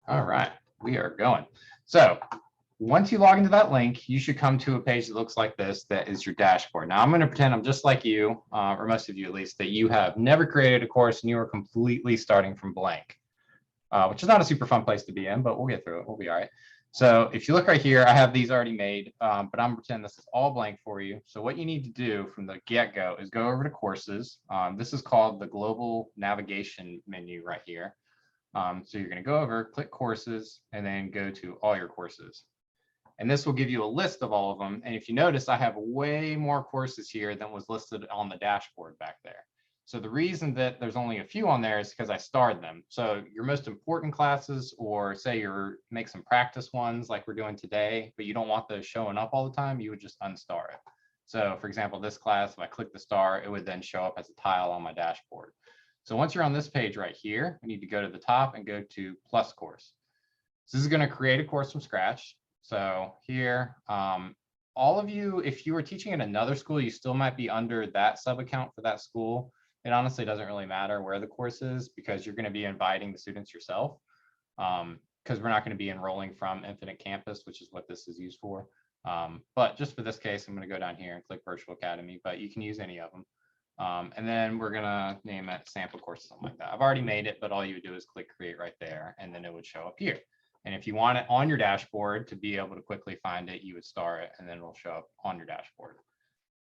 All right, we are going. So once you log into that link, you should come to a page that looks like this. That is your dashboard. Now I'm going to pretend I'm just like you, or most of you at least, that you have never created a course and you are completely starting from blank, which is not a super fun place to be in, but we'll get through it. We'll be all right. So if you look right here, I have these already made, but I'm going to pretend this is all blank for you. So what you need to do from the get-go is go over to courses. This is called the global navigation menu right here. So you're going to go over, click courses, and then go to all your courses. And this will give you a list of all of them. And if you notice, I have way more courses here than was listed on the dashboard back there. So the reason that there's only a few on there is because I starred them. So your most important classes, or say you're make some practice ones like we're doing today, but you don't want those showing up all the time, you would just unstar it. So for example, this class, if I click the star, it would then show up as a tile on my dashboard. So once you're on this page right here, you need to go to the top and go to plus course. So this is going to create a course from scratch. So here, all of you, if you were teaching in another school, you still might be under that sub account for that school. It honestly doesn't really matter where the course is because you're going to be inviting the students yourself, because we're not going to be enrolling from Infinite Campus, which is what this is used for. But just for this case, I'm going to go down here and click Virtual Academy, but you can use any of them. And then we're going to name it sample course, something like that. I've already made it, but all you would do is click create right there, and then it would show up here. And if you want it on your dashboard to be able to quickly find it, you would star it, and then it'll show up on your dashboard.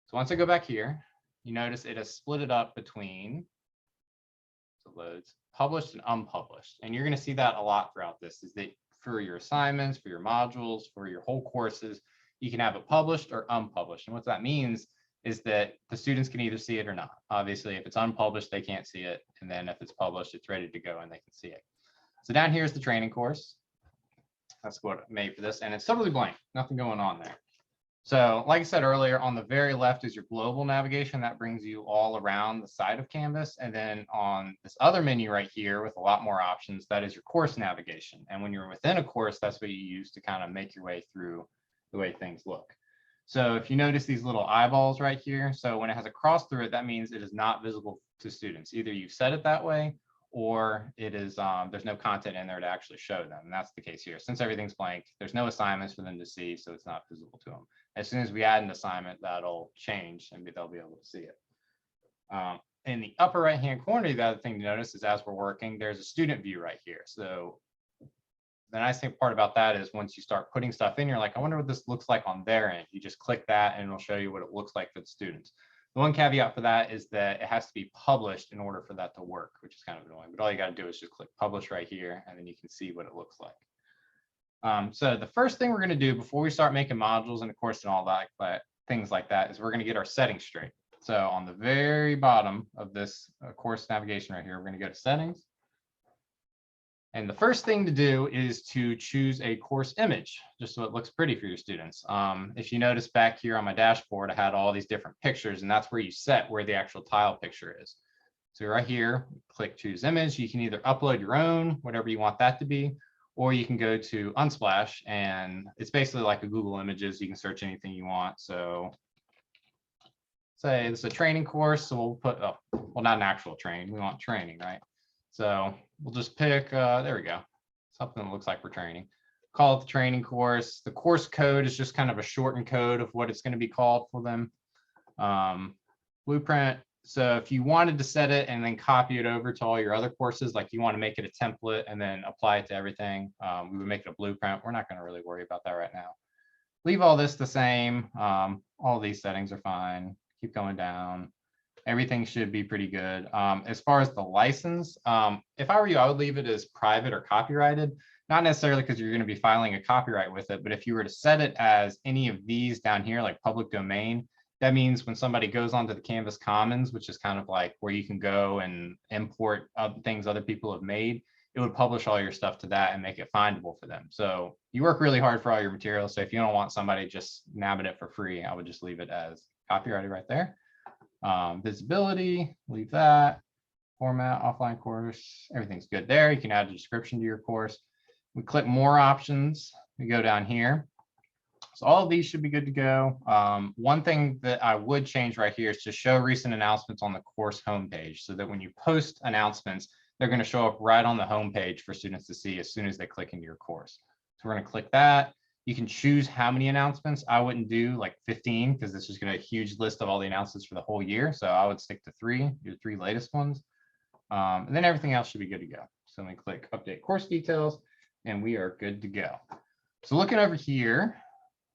So once I go back here, you notice it has split it up between, so loads, published and unpublished. And you're going to see that a lot throughout this, is that for your assignments, for your modules, for your whole courses, you can have it published or unpublished. And what that means is that the students can either see it or not. Obviously, if it's unpublished, they can't see it. And then if it's published, it's ready to go and they can see it. So down here is the training course. That's what I made for this. And it's totally blank, nothing going on there. So like I said earlier, on the very left is your global navigation. That brings you all around the side of Canvas. And then on this other menu right here with a lot more options, that is your course navigation. And when you're within a course, that's what you use to kind of make your way through the way things look. So if you notice these little eyeballs right here, so when it has a cross through it, that means it is not visible to students. Either you've set it that way, or it is there's no content in there to actually show them. And that's the case here. Since everything's blank, there's no assignments for them to see, so it's not visible to them. As soon as we add an assignment, that'll change and they'll be able to see it. In the upper right hand corner, the other thing to notice is as we're working, there's a student view right here. So the nice thing part about that is once you start putting stuff in, you're like, I wonder what this looks like on their end. You just click that and it'll show you what it looks like for the students. The one caveat for that is that it has to be published in order for that to work, which is kind of annoying. But all you got to do is just click publish right here, and then you can see what it looks like. So the first thing we're going to do before we start making modules and of course and all that, things like that, is we're going to get our settings straight. So on the very bottom of this course navigation right here, we're going to go to settings. And the first thing to do is to choose a course image, just so it looks pretty for your students. If you notice back here on my dashboard, I had all these different pictures, and that's where you set where the actual tile picture is. So right here, click choose image. You can either upload your own, whatever you want that to be, or you can go to Unsplash, and it's basically like a Google Images. You can search anything you want. So say this is a training course, so we'll put, oh, well, not an actual train. We want training, right? So we'll just pick, there we go, something that looks like we're training. Call it the training course. The course code is just kind of a shortened code of what it's going to be called for them. Blueprint. So if you wanted to set it and then copy it over to all your other courses, like you want to make it a template and then apply it to everything, we would make it a blueprint. We're not going to really worry about that right now. Leave all this the same. All these settings are fine. Keep going down. Everything should be pretty good. As far as the license, if I were you, I would leave it as private or copyrighted, not necessarily because you're going to be filing a copyright with it, but if you were to set it as any of these down here, like public domain, that means when somebody goes onto the Canvas Commons, which is kind of like where you can go and import things other people have made, it would publish all your stuff to that and make it findable for them. So you work really hard for all your materials. So if you don't want somebody just nabbing it for free, I would just leave it as copyrighted right there. Visibility, leave that. Format, offline course, everything's good there. You can add a description to your course. We click more options. We go down here. So all of these should be good to go. One thing that I would change right here is to show recent announcements on the course homepage so that when you post announcements, they're going to show up right on the home page for students to see as soon as they click into your course. So we're going to click that. You can choose how many announcements. I wouldn't do like 15 because this is going to be a huge list of all the announcements for the whole year. So I would stick to 3, your 3 latest ones. And then everything else should be good to go. So let me click update course details and we are good to go. So looking over here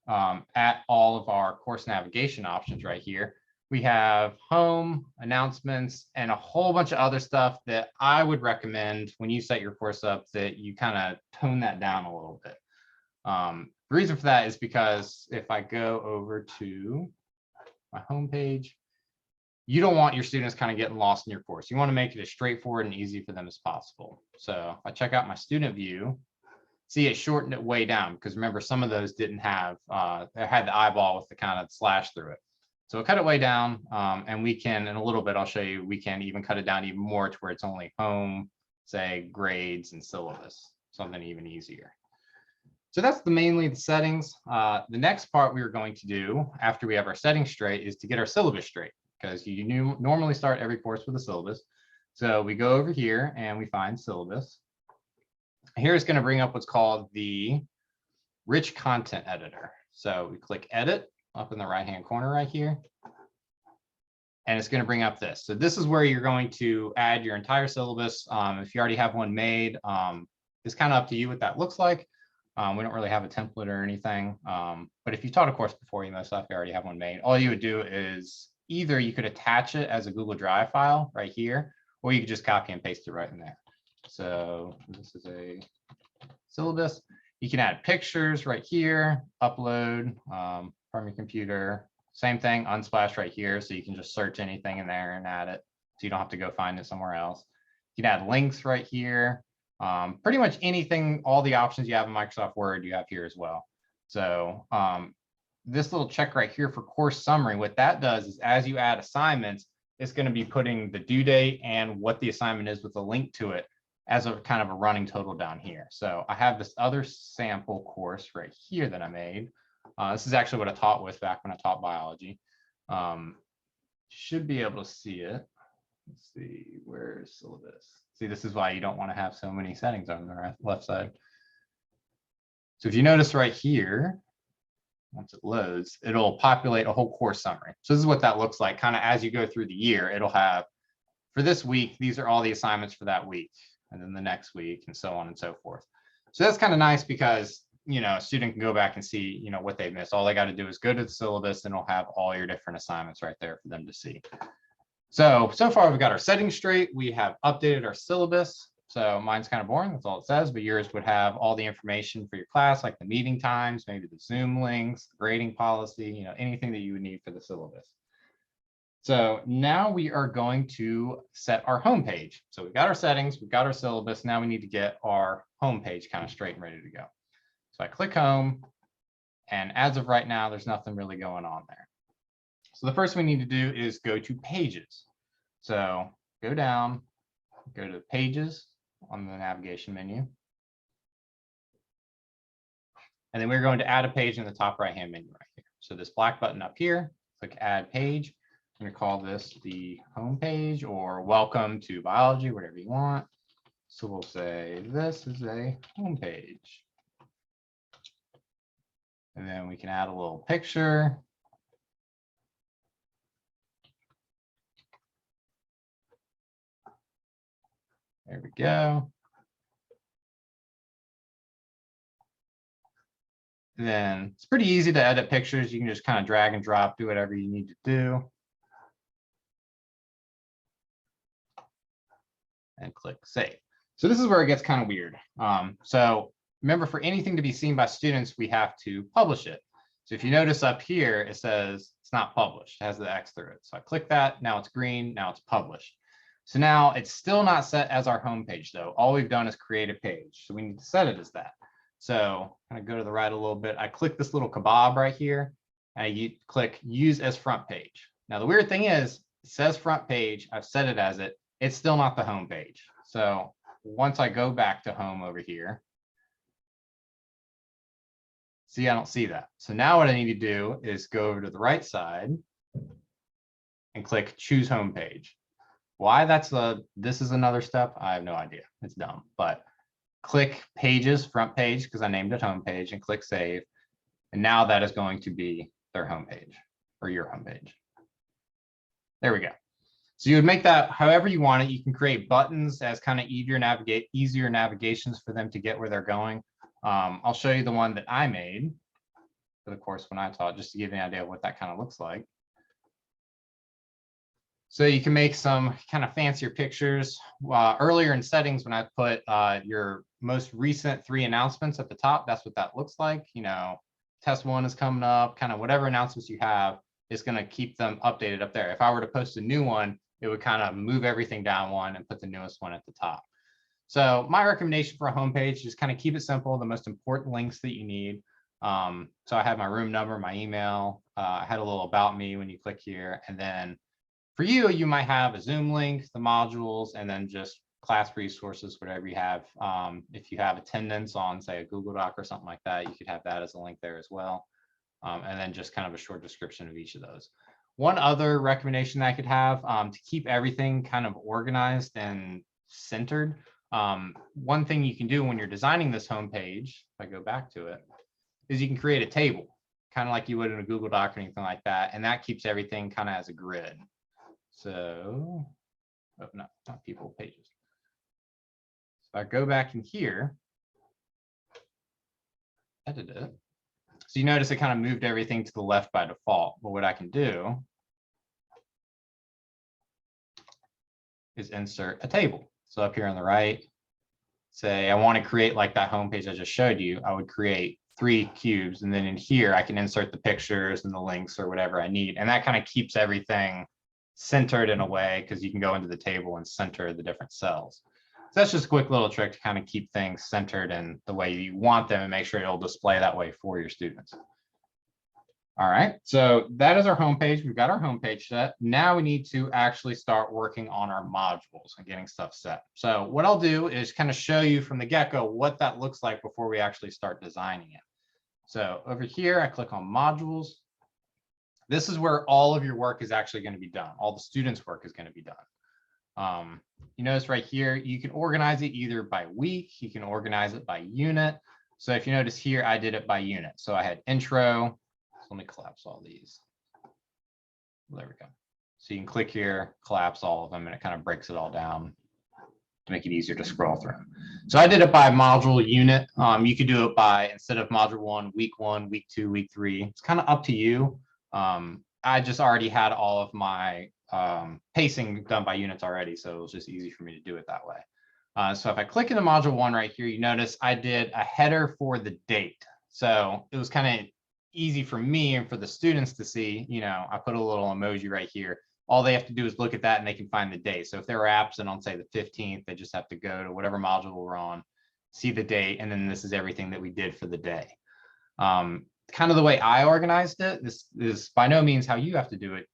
at all of our course navigation options right here, we have home, announcements, and a whole bunch of other stuff that I would recommend when you set your course up that you kind of tone that down a little bit. The reason for that is because if I go over to my home page, you don't want your students kind of getting lost in your course. You want to make it as straightforward and easy for them as possible. So if I check out my student view, see it shortened it way down because remember some of those didn't have, they had the eyeball with the kind of slash through it. So we'll cut it way down and we can, in a little bit, I'll show you, we can even cut it down even more to where it's only home, say grades and syllabus, something even easier. So that's mainly the settings. The next part we are going to do after we have our settings straight is to get our syllabus straight because you normally start every course with a syllabus. So we go over here and we find syllabus. Here it's going to bring up what's called the rich content editor. So we click edit up in the right hand corner right here. And it's going to bring up this. So this is where you're going to add your entire syllabus. If you already have one made, it's kind of up to you what that looks like. We don't really have a template or anything. But if you taught a course before, you most likely already have one made. All you would do is either you could attach it as a Google Drive file right here, or you could just copy and paste it right in there. So this is a syllabus. You can add pictures right here, upload from your computer. Same thing, Unsplash right here. So you can just search anything in there and add it. So you don't have to go find it somewhere else. You can add links right here. Pretty much anything, all the options you have in Microsoft Word, you have here as well. So this little check right here for course summary, what that does is as you add assignments, it's going to be putting the due date and what the assignment is with a link to it as a kind of a running total down here. So I have this other sample course right here that I made. This is actually what I taught with back when I taught biology. Should be able to see it. Let's see, where's syllabus? See, this is why you don't want to have so many settings on the left side. So if you notice right here, once it loads, it'll populate a whole course summary. So this is what that looks like kind of as you go through the year. It'll have, for this week, these are all the assignments for that week, and then the next week, and so on and so forth. So that's kind of nice because, you know, a student can go back and see, you know, what they've missed. All they got to do is go to the syllabus and it'll have all your different assignments right there for them to see. So far we've got our settings straight. We have updated our syllabus. So mine's kind of boring, that's all it says, but yours would have all the information for your class, like the meeting times, maybe the Zoom links, the grading policy, you know, anything that you would need for the syllabus. So now we are going to set our home page. So we've got our settings, we've got our syllabus. Now we need to get our home page kind of straight and ready to go. So I click home, and as of right now, there's nothing really going on there. So the first we need to do is go to pages. So go down, go to pages on the navigation menu. And then we're going to add a page in the top right-hand menu right here. So this black button up here, click add page. I'm going to call this the home page or welcome to biology, whatever you want. So we'll say this is a home page. And then we can add a little picture. There we go. Then it's pretty easy to edit pictures. You can just kind of drag and drop, do whatever you need to do. And click save. So this is where it gets kind of weird. So remember, for anything to be seen by students, we have to publish it. So if you notice up here, it says it's not published. It has the X through it. So I click that. Now it's green. Now it's published. So now it's still not set as our home page, though. All we've done is create a page. So we need to set it as that. So I'm going to go to the right a little bit. I click this little kebab right here. And I click use as front page. Now, the weird thing is, it says front page. I've set it as it. It's still not the home page. So once I go back to home over here, see, I don't see that. So now what I need to do is go over to the right side and click choose home page. Why this is another step, I have no idea. It's dumb, but click pages, front page, because I named it home page, and click save. And now that is going to be their home page or your home page. There we go. So you would make that however you want it. You can create buttons as kind of easier navigations for them to get where they're going. I'll show you the one that I made for the course when I taught, just to give you an idea of what that kind of looks like. So you can make some kind of fancier pictures. Earlier in settings, when I put your most recent 3 announcements at the top, that's what that looks like. You know, test 1 is coming up, kind of whatever announcements you have is going to keep them updated up there. If I were to post a new one, it would kind of move everything down one and put the newest one at the top. So my recommendation for a homepage is kind of keep it simple, the most important links that you need. So I have my room number, my email, I had a little about me when you click here, and then for you, you might have a Zoom link, the modules, and then just class resources, whatever you have. If you have attendance on, say, a Google Doc or something like that, you could have that as a link there as well. And then just kind of a short description of each of those. One other recommendation I could have to keep everything kind of organized and centered. One thing you can do when you're designing this homepage, if I go back to it, is you can create a table, kind of like you would in a Google Doc or anything like that. And that keeps everything kind of as a grid. So, oh, no, not people, pages. So I go back in here, edit it. So you notice it kind of moved everything to the left by default. But what I can do is insert a table. So up here on the right, say I want to create like that homepage I just showed you, I would create 3 cubes. And then in here, I can insert the pictures and the links or whatever I need. And that kind of keeps everything centered in a way, because you can go into the table and center the different cells. So that's just a quick little trick to kind of keep things centered in the way you want them and make sure it'll display that way for your students. All right, so that is our homepage. We've got our homepage set. Now we need to actually start working on our modules and getting stuff set. So what I'll do is kind of show you from the get-go what that looks like before we actually start designing it. So over here, I click on modules. This is where all of your work is actually going to be done. All the students' work is going to be done. You notice right here, you can organize it either by week, you can organize it by unit. So if you notice here, I did it by unit. So I had intro. So let me collapse all these. There we go. So you can click here, collapse all of them, and it kind of breaks it all down to make it easier to scroll through. So I did it by module unit. You could do it by, instead of module 1, week 2, week 3. It's kind of up to you. I just already had all of my pacing done by units already, so it was just easy for me to do it that way. So if I click into module 1 right here, you notice I did a header for the date. So it was kind of easy for me and for the students to see. You know, I put a little emoji right here. All they have to do is look at that and they can find the date. So if they were absent on, say, the 15th, they just have to go to whatever module we're on, see the date, and then this is everything that we did for the day. Kind of the way I organized it, this is by no means how you have to do it,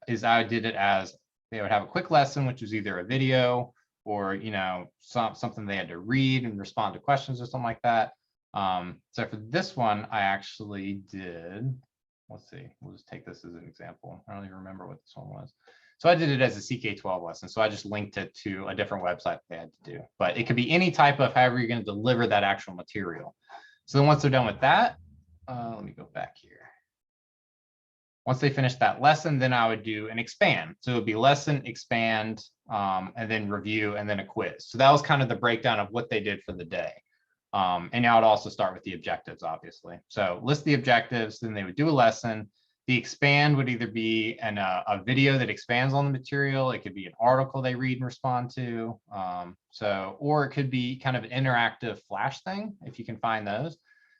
is I did it as they would have a quick lesson, which was either a video or, you know, something they had to read and respond to questions or something like that. So for this one, I actually did, let's see, we'll just take this as an example. I don't even remember what this one was. So I did it as a CK12 lesson. So I just linked it to a different website they had to do, but it could be any type of however you're going to deliver that actual material. So then once they're done with that, let me go back here. Once they finish that lesson, then I would do an expand. So it would be lesson, expand, and then review, and then a quiz. So that was kind of the breakdown of what they did for the day. And now I would also start with the objectives, obviously. So list the objectives, then they would do a lesson. The expand would either be a video that expands on the material. It could be an article they read and respond to. Or it could be kind of an interactive flash thing, if you can find those.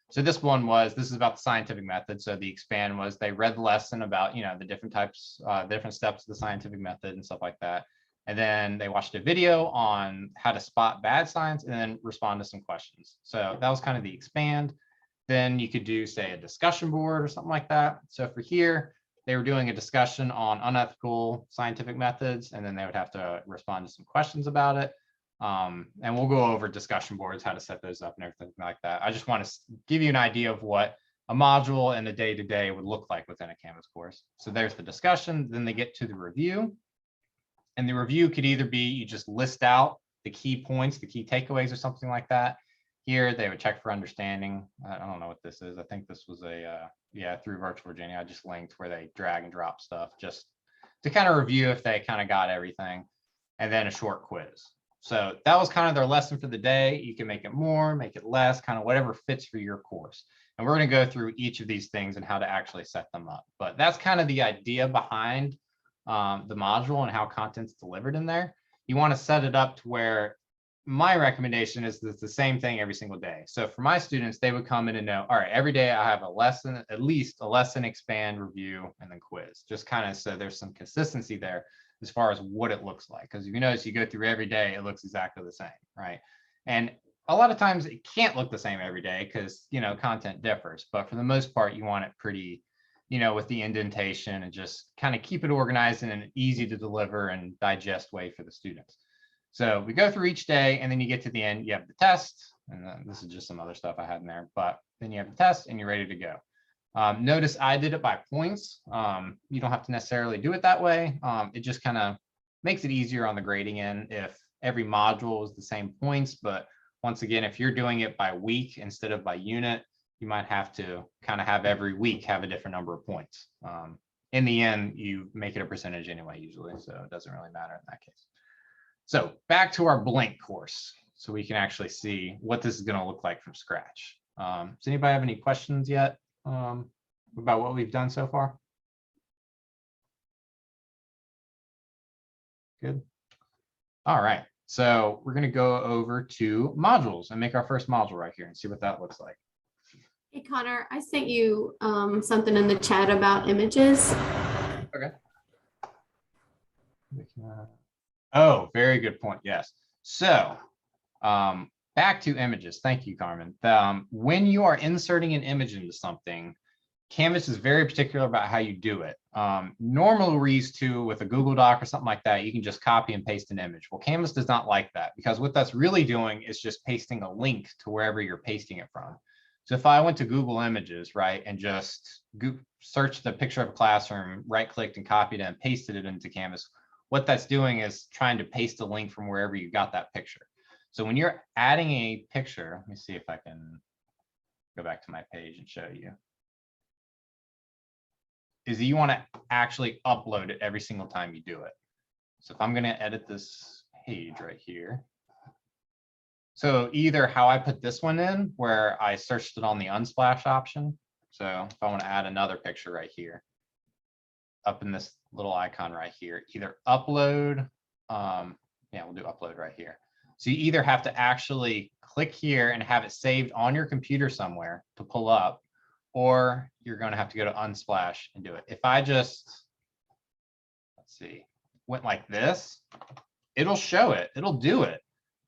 So this is about the scientific method. So the expand was they read the lesson about, you know, the different types, different steps of the scientific method and stuff like that. And then they watched a video on how to spot bad science and then respond to some questions. So that was kind of the expand. Then you could do, say, a discussion board or something like that. So for here, they were doing a discussion on unethical scientific methods, and then they would have to respond to some questions about it. And we'll go over discussion boards, how to set those up and everything like that. I just want to give you an idea of what a module and a day-to-day would look like within a Canvas course. So there's the discussion, then they get to the review. And the review could either be you just list out the key points, the key takeaways, or something like that. Here, they would check for understanding. I don't know what this is. I think this was a, yeah, through Virtual Virginia. I just linked where they drag and drop stuff just to kind of review if they kind of got everything. And then a short quiz. So that was kind of their lesson for the day. You can make it more, make it less, kind of whatever fits for your course. And we're going to go through each of these things and how to actually set them up. But that's kind of the idea behind the module and how content's delivered in there. You want to set it up to where my recommendation is that it's the same thing every single day. So for my students, they would come in and know, all right, every day I have a lesson, at least a lesson, expand, review, and then quiz. Just kind of so there's some consistency there as far as what it looks like. Because if you notice, you go through every day, it looks exactly the same, right? And a lot of times it can't look the same every day because, you know, content differs. But for the most part, you want it pretty, you know, with the indentation and just kind of keep it organized in an easy to deliver and digest way for the students. So we go through each day, and then you get to the end, you have the test, and this is just some other stuff I had in there, but then you have the test and you're ready to go. Notice I did it by points. You don't have to necessarily do it that way. It just kind of makes it easier on the grading end if every module is the same points. But once again, if you're doing it by week instead of by unit, you might have to kind of have every week have a different number of points. In the end, you make it a percentage anyway, usually, so it doesn't really matter in that case. So back to our blank course, so we can actually see what this is going to look like from scratch. Does anybody have any questions yet about what we've done so far? Good. All right. So we're going to go over to modules and make our first module right here and see what that looks like. Hey, Connor, I sent you something in the chat about images. Okay. Oh, very good point. Yes. So back to images. Thank you, Carmen. When you are inserting an image into something, Canvas is very particular about how you do it. Normally we're used to with a Google Doc or something like that, you can just copy and paste an image. Well, Canvas does not like that, because what that's really doing is just pasting a link to wherever you're pasting it from. So if I went to Google Images, right, and just searched the picture of a classroom, right-clicked and copied it and pasted it into Canvas, what that's doing is trying to paste a link from wherever you got that picture. So when you're adding a picture, let me see if I can go back to my page and show you, is that you want to actually upload it every single time you do it. So if I'm going to edit this page right here, so either how I put this one in, where I searched it on the unsplash option. So if I want to add another picture right here, up in this little icon right here, either upload, yeah, we'll do upload right here. So you either have to actually click here and have it saved on your computer somewhere to pull up, or you're going to have to go to Unsplash and do it. If I just, let's see, went like this, it'll show it, it'll do it.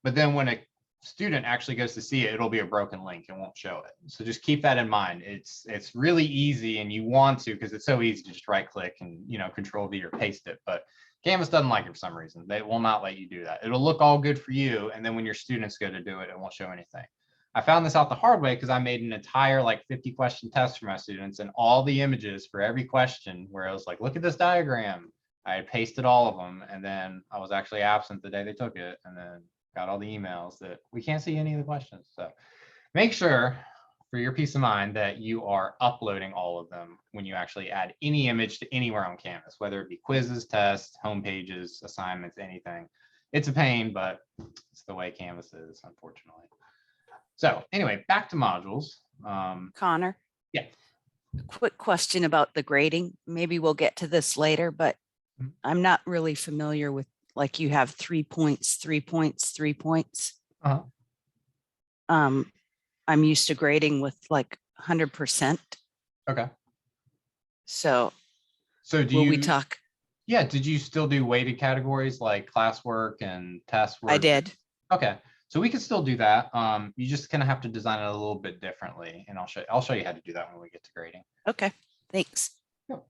But then when a student actually goes to see it, it'll be a broken link and won't show it. So just keep that in mind. It's really easy, and you want to, because it's so easy to just right click and, you know, Control V or paste it. But Canvas doesn't like it for some reason. They will not let you do that. It'll look all good for you, and then when your students go to do it, it won't show anything. I found this out the hard way because I made an entire like 50 question test for my students, and all the images for every question where I was like, look at this diagram, I had pasted all of them, and then I was actually absent the day they took it, and then got all the emails that we can't see any of the questions. So make sure, for your peace of mind, that you are uploading all of them when you actually add any image to anywhere on Canvas, whether it be quizzes, tests, home pages, assignments, anything. It's a pain, but it's the way Canvas is, unfortunately. So anyway, back to modules. Connor? Yeah. Quick question about the grading. Maybe we'll get to this later, but I'm not really familiar with, like, you have 3 points, 3 points, 3 points. Uh-huh. I'm used to grading with like 100%. Okay. So do we talk? Yeah. Did you still do weighted categories like classwork and test work? I did. Okay. So we can still do that. You just kind of have to design it a little bit differently, and I'll show you how to do that when we get to grading. Okay. Thanks. Yep.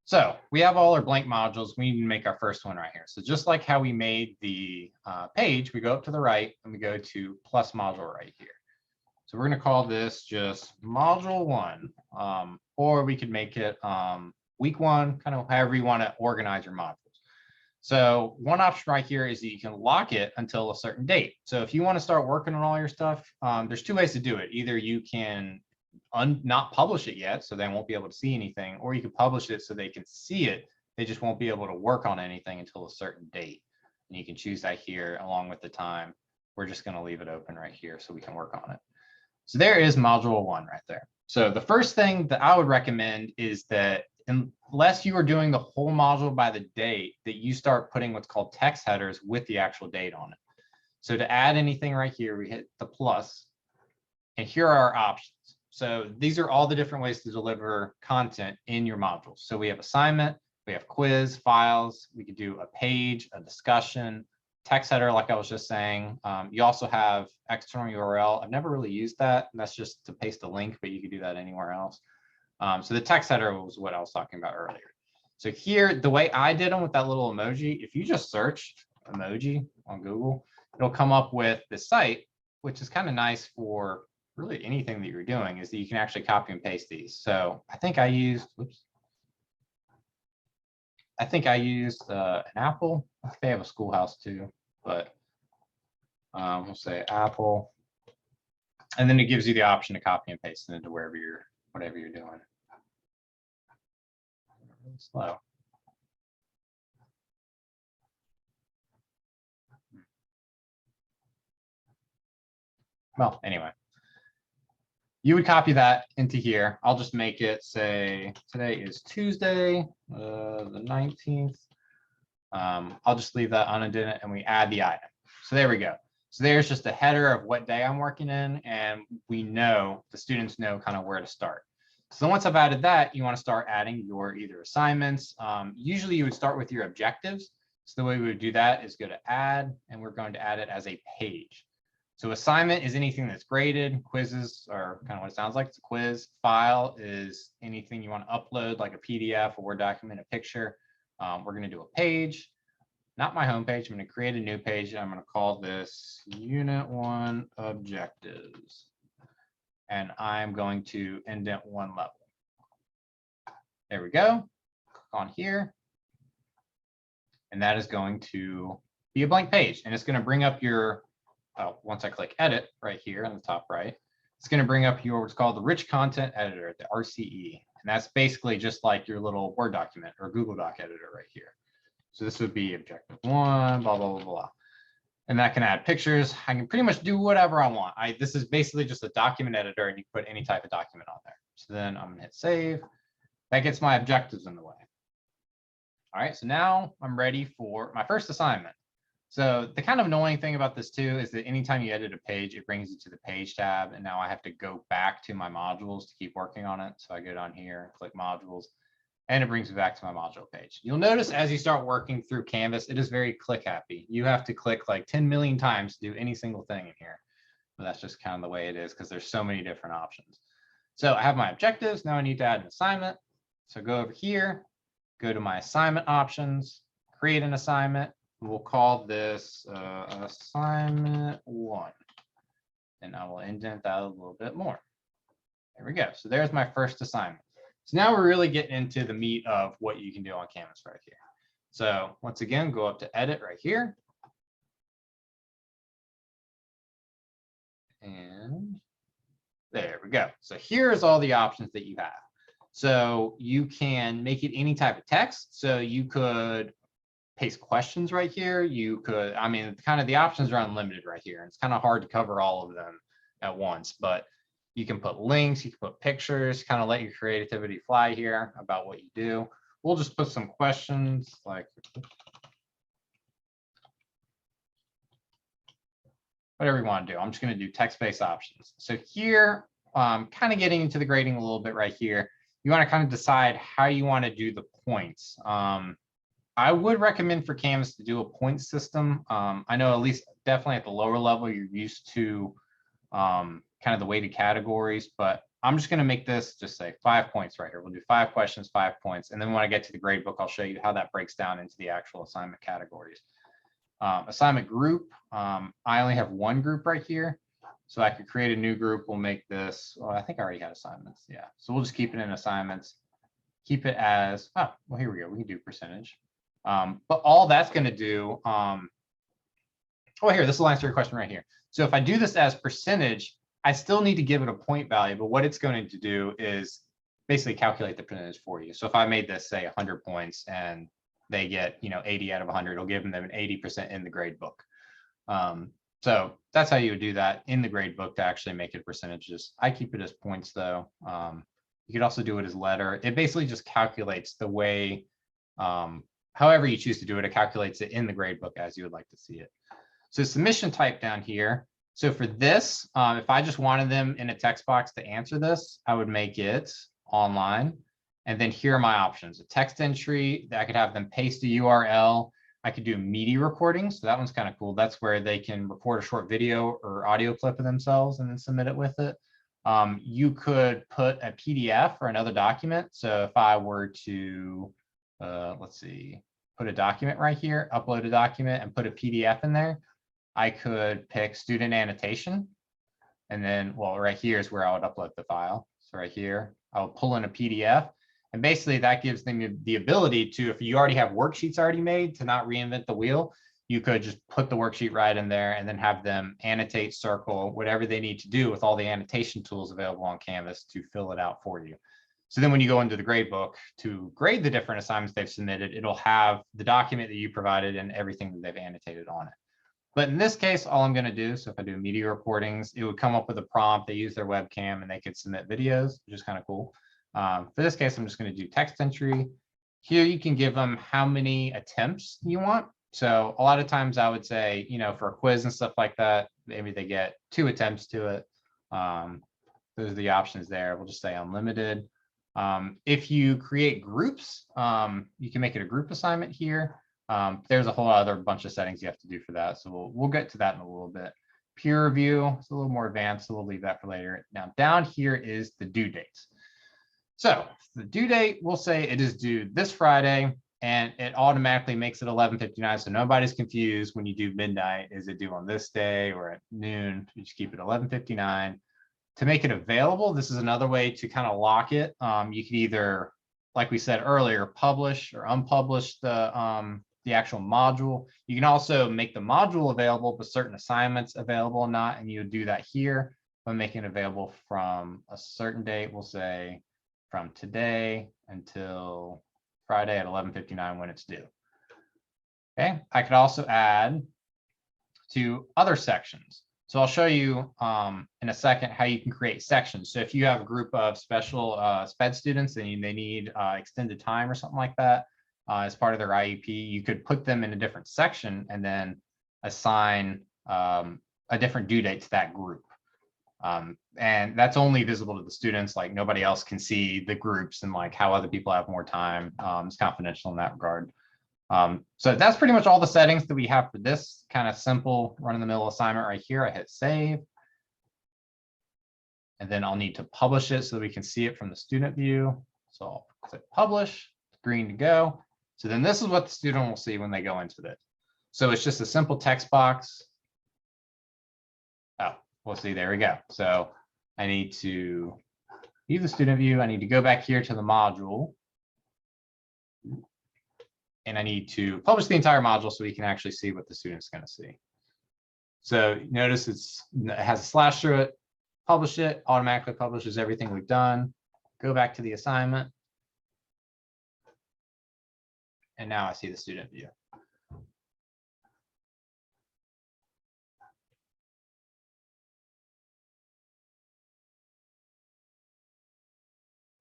So we have all our blank modules. We need to make our first one right here. So just like how we made the page, we go up to the right and we go to plus module right here. So we're going to call this just module 1, or we could make it week 1, kind of however you want to organize your modules. So one option right here is that you can lock it until a certain date. So if you want to start working on all your stuff, there's two ways to do it. Either you can not publish it yet, so they won't be able to see anything, or you can publish it so they can see it. They just won't be able to work on anything until a certain date. And you can choose that here along with the time. We're just going to leave it open right here so we can work on it. So there is module 1 right there. So the first thing that I would recommend is that unless you are doing the whole module by the date, that you start putting what's called text headers with the actual date on it. So to add anything right here, we hit the plus, and here are our options. So these are all the different ways to deliver content in your modules. So we have assignment, we have quiz, files, we could do a page, a discussion, text header, like I was just saying. You also have external URL. I've never really used that. That's just to paste a link, but you could do that anywhere else. So the text header was what I was talking about earlier. So here, the way I did them with that little emoji, if you just searched emoji on Google, it'll come up with this site, which is kind of nice for really anything that you're doing, is that you can actually copy and paste these. So I think I used, an Apple. I think they have a Schoolhouse too, but we'll say Apple. And then it gives you the option to copy and paste it into whatever you're doing. Really slow. Well, anyway, you would copy that into here. I'll just make it say today is Tuesday, the 19th. I'll just leave that unindented and we add the item. So there we go. So there's just a header of what day I'm working in, and we know, the students know kind of where to start. So once I've added that, you want to start adding your either assignments. Usually you would start with your objectives. So the way we would do that is go to add, and we're going to add it as a page. So assignment is anything that's graded. Quizzes are kind of what it sounds like. It's a quiz. File is anything you want to upload, like a PDF, a Word document, a picture. We're going to do a page, not my home page. I'm going to create a new page. And I'm going to call this Unit 1 Objectives. And I'm going to indent one level. There we go. Click on here. And that is going to be a blank page. And it's going to bring up your, once I click edit right here on the top right, it's going to bring up your what's called the rich content editor, the RCE. And that's basically just like your little Word document or Google Doc editor right here. So this would be objective 1, blah, blah, blah, blah. And that can add pictures. I can pretty much do whatever I want. This is basically just a document editor, and you can put any type of document on there. So then I'm going to hit save. That gets my objectives in the way. All right, so now I'm ready for my first assignment. So the kind of annoying thing about this too is that anytime you edit a page, it brings you to the page tab. And now I have to go back to my modules to keep working on it. So I go down here, click modules, and it brings me back to my module page. You'll notice as you start working through Canvas, it is very click happy. You have to click like 10 million times to do any single thing in here. But that's just kind of the way it is because there's so many different options. So I have my objectives. Now I need to add an assignment. So go over here, go to my assignment options, create an assignment. We'll call this assignment 1. And I will indent that a little bit more. There we go. So there's my first assignment. So now we're really getting into the meat of what you can do on Canvas right here. So once again, go up to edit right here. And there we go. So here's all the options that you have. So you can make it any type of text. So you could paste questions right here. You could, I mean, kind of the options are unlimited right here. It's kind of hard to cover all of them at once, but you can put links, you can put pictures, kind of let your creativity fly here about what you do. We'll just put some questions like whatever you want to do. I'm just going to do text-based options. So here, kind of getting into the grading a little bit right here, you want to kind of decide how you want to do the points. I would recommend for Canvas to do a point system. I know at least definitely at the lower level, you're used to kind of the weighted categories, but I'm just going to make this just say 5 points right here. We'll do 5 questions, 5 points. And then when I get to the grade book, I'll show you how that breaks down into the actual assignment categories. Assignment group, I only have one group right here. So I could create a new group. We'll make this, well, I think I already had assignments. Yeah. So we'll just keep it in assignments. Keep it as, oh, well, here we go. We can do percentage. But all that's going to do, oh, here, this will answer your question right here. So if I do this as percentage, I still need to give it a point value, but what it's going to do is basically calculate the percentage for you. So if I made this say 100 points and they get, 80 out of 100, it'll give them an 80% in the grade book. So that's how you would do that in the grade book to actually make it percentages. I keep it as points though. You could also do it as letter. It basically just calculates the way, however you choose to do it, it calculates it in the grade book as you would like to see it. So submission type down here. So for this, if I just wanted them in a text box to answer this, I would make it online. And then here are my options. A text entry that I could have them paste a URL. I could do media recording. So that one's kind of cool. That's where they can record a short video or audio clip of themselves and then submit it with it. You could put a PDF or another document. So if I were to, let's see, put a document right here, upload a document and put a PDF in there, I could pick student annotation. And then, well, right here is where I would upload the file. So right here, I'll pull in a PDF. And basically that gives them the ability to, if you already have worksheets already made, to not reinvent the wheel. You could just put the worksheet right in there and then have them annotate, circle, whatever they need to do with all the annotation tools available on Canvas to fill it out for you. So then when you go into the gradebook to grade the different assignments they've submitted, it'll have the document that you provided and everything that they've annotated on it. But in this case, all I'm going to do, so if I do media recordings, it would come up with a prompt. They use their webcam and they could submit videos, which is kind of cool. For this case, I'm just going to do text entry. Here you can give them how many attempts you want. So a lot of times I would say, for a quiz and stuff like that, maybe they get 2 attempts to it. Those are the options there. We'll just say unlimited. If you create groups, you can make it a group assignment here. There's a whole other bunch of settings you have to do for that. So we'll get to that in a little bit. Peer review, it's a little more advanced, so we'll leave that for later. Now down here is the due dates. So the due date, we'll say it is due this Friday, and it automatically makes it 11:59. So nobody's confused when you do midnight. Is it due on this day or at noon? You just keep it 11:59. To make it available, this is another way to kind of lock it. You could either, like we said earlier, publish or unpublish the actual module. You can also make the module available, but certain assignments available or not, and you would do that here by making it available from a certain date. We'll say from today until Friday at 11:59 when it's due. Okay, I could also add to other sections. So I'll show you in a second how you can create sections. So if you have a group of special SPED students and they need extended time or something like that as part of their IEP, you could put them in a different section and then assign a different due date to that group. And that's only visible to the students. Like nobody else can see the groups and like how other people have more time. It's confidential in that regard. So that's pretty much all the settings that we have for this kind of simple run-of-the-mill assignment right here. I hit save. And then I'll need to publish it so that we can see it from the student view. So I'll click publish, green to go. So then this is what the student will see when they go into it. So it's just a simple text box. Oh, we'll see, there we go. So I need to leave the student view. I need to go back here to the module. And I need to publish the entire module so we can actually see what the student's going to see. So notice it has a slash through it, publish it, automatically publishes everything we've done. Go back to the assignment. And now I see the student view.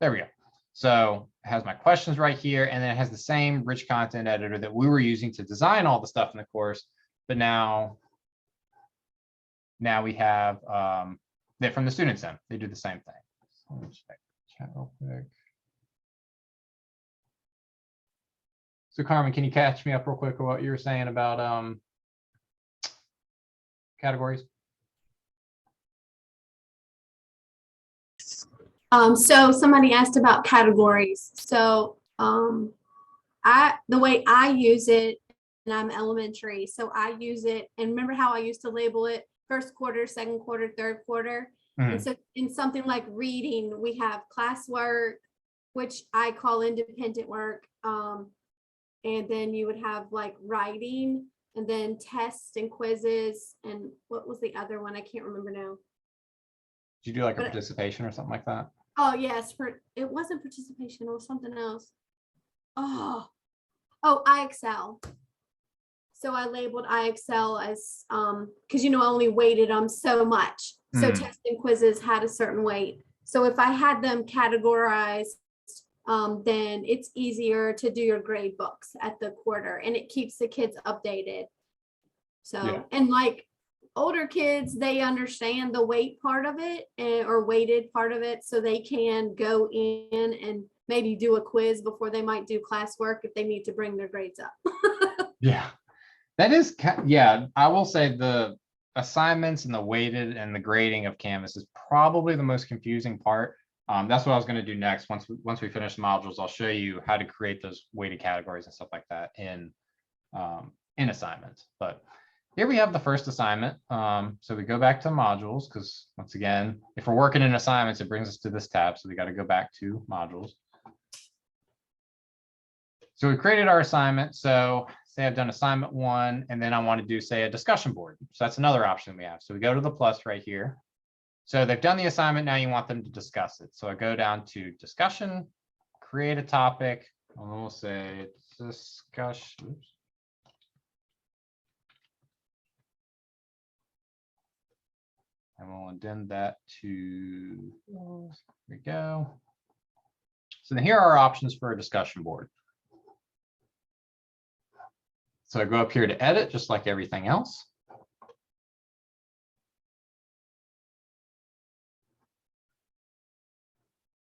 There we go. So it has my questions right here, and then it has the same rich content editor that we were using to design all the stuff in the course. But now we have that from the students end. They do the same thing. So let me check chat real quick. So Carmen, can you catch me up real quick on what you were saying about categories? So somebody asked about categories. So the way I use it, and I'm elementary, so I use it, and remember how I used to label it first quarter, second quarter, third quarter. And so in something like reading, we have classwork, which I call independent work, and then you would have like writing, and then tests and quizzes, and what was the other one? I can't remember now. Did you do like a But- participation or something like that? Oh yes, it wasn't participation, it was something else. Oh, IXL. So I labeled IXL as because I only weighted them so much. So test and quizzes had a certain weight. So if I had them categorized, then it's easier to do your grade books at the quarter, and it keeps the kids updated. So Yeah. and like older kids, they understand the weight part of it or weighted part of it, so they can go in and maybe do a quiz before they might do classwork if they need to bring their grades up. Yeah, that is, yeah, I will say the assignments and the weighted and the grading of Canvas is probably the most confusing part. That's what I was going to do next. Once we finish the modules, I'll show you how to create those weighted categories and stuff like that in assignments. But here we have the first assignment. So we go back to modules because once again, if we're working in assignments, it brings us to this tab. So we got to go back to modules. So we created our assignment. So say I've done assignment 1, and then I want to do, say, a discussion board. So that's another option we have. So we go to the plus right here. So they've done the assignment. Now you want them to discuss it. So I go down to discussion, create a topic, and we'll say discussion. Oops. And we'll indent that to, there we go. So then here are our options for a discussion board. So I go up here to edit, just like everything else.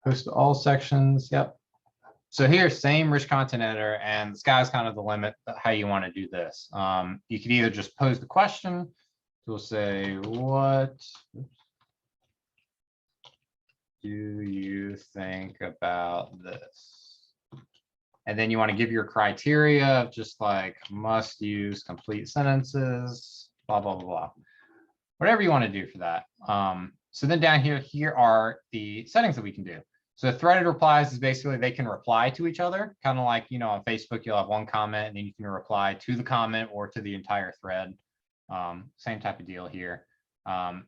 Post to all sections, yep. So here, same rich content editor, and the sky's kind of the limit how you want to do this. You could either just pose the question. So we'll say, what do you think about this? And then you want to give your criteria of just like must use complete sentences, blah, blah, blah, blah. Whatever you want to do for that. So then down here are the settings that we can do. So threaded replies is basically they can reply to each other, kind of like, on Facebook, you'll have one comment and then you can reply to the comment or to the entire thread. Same type of deal here.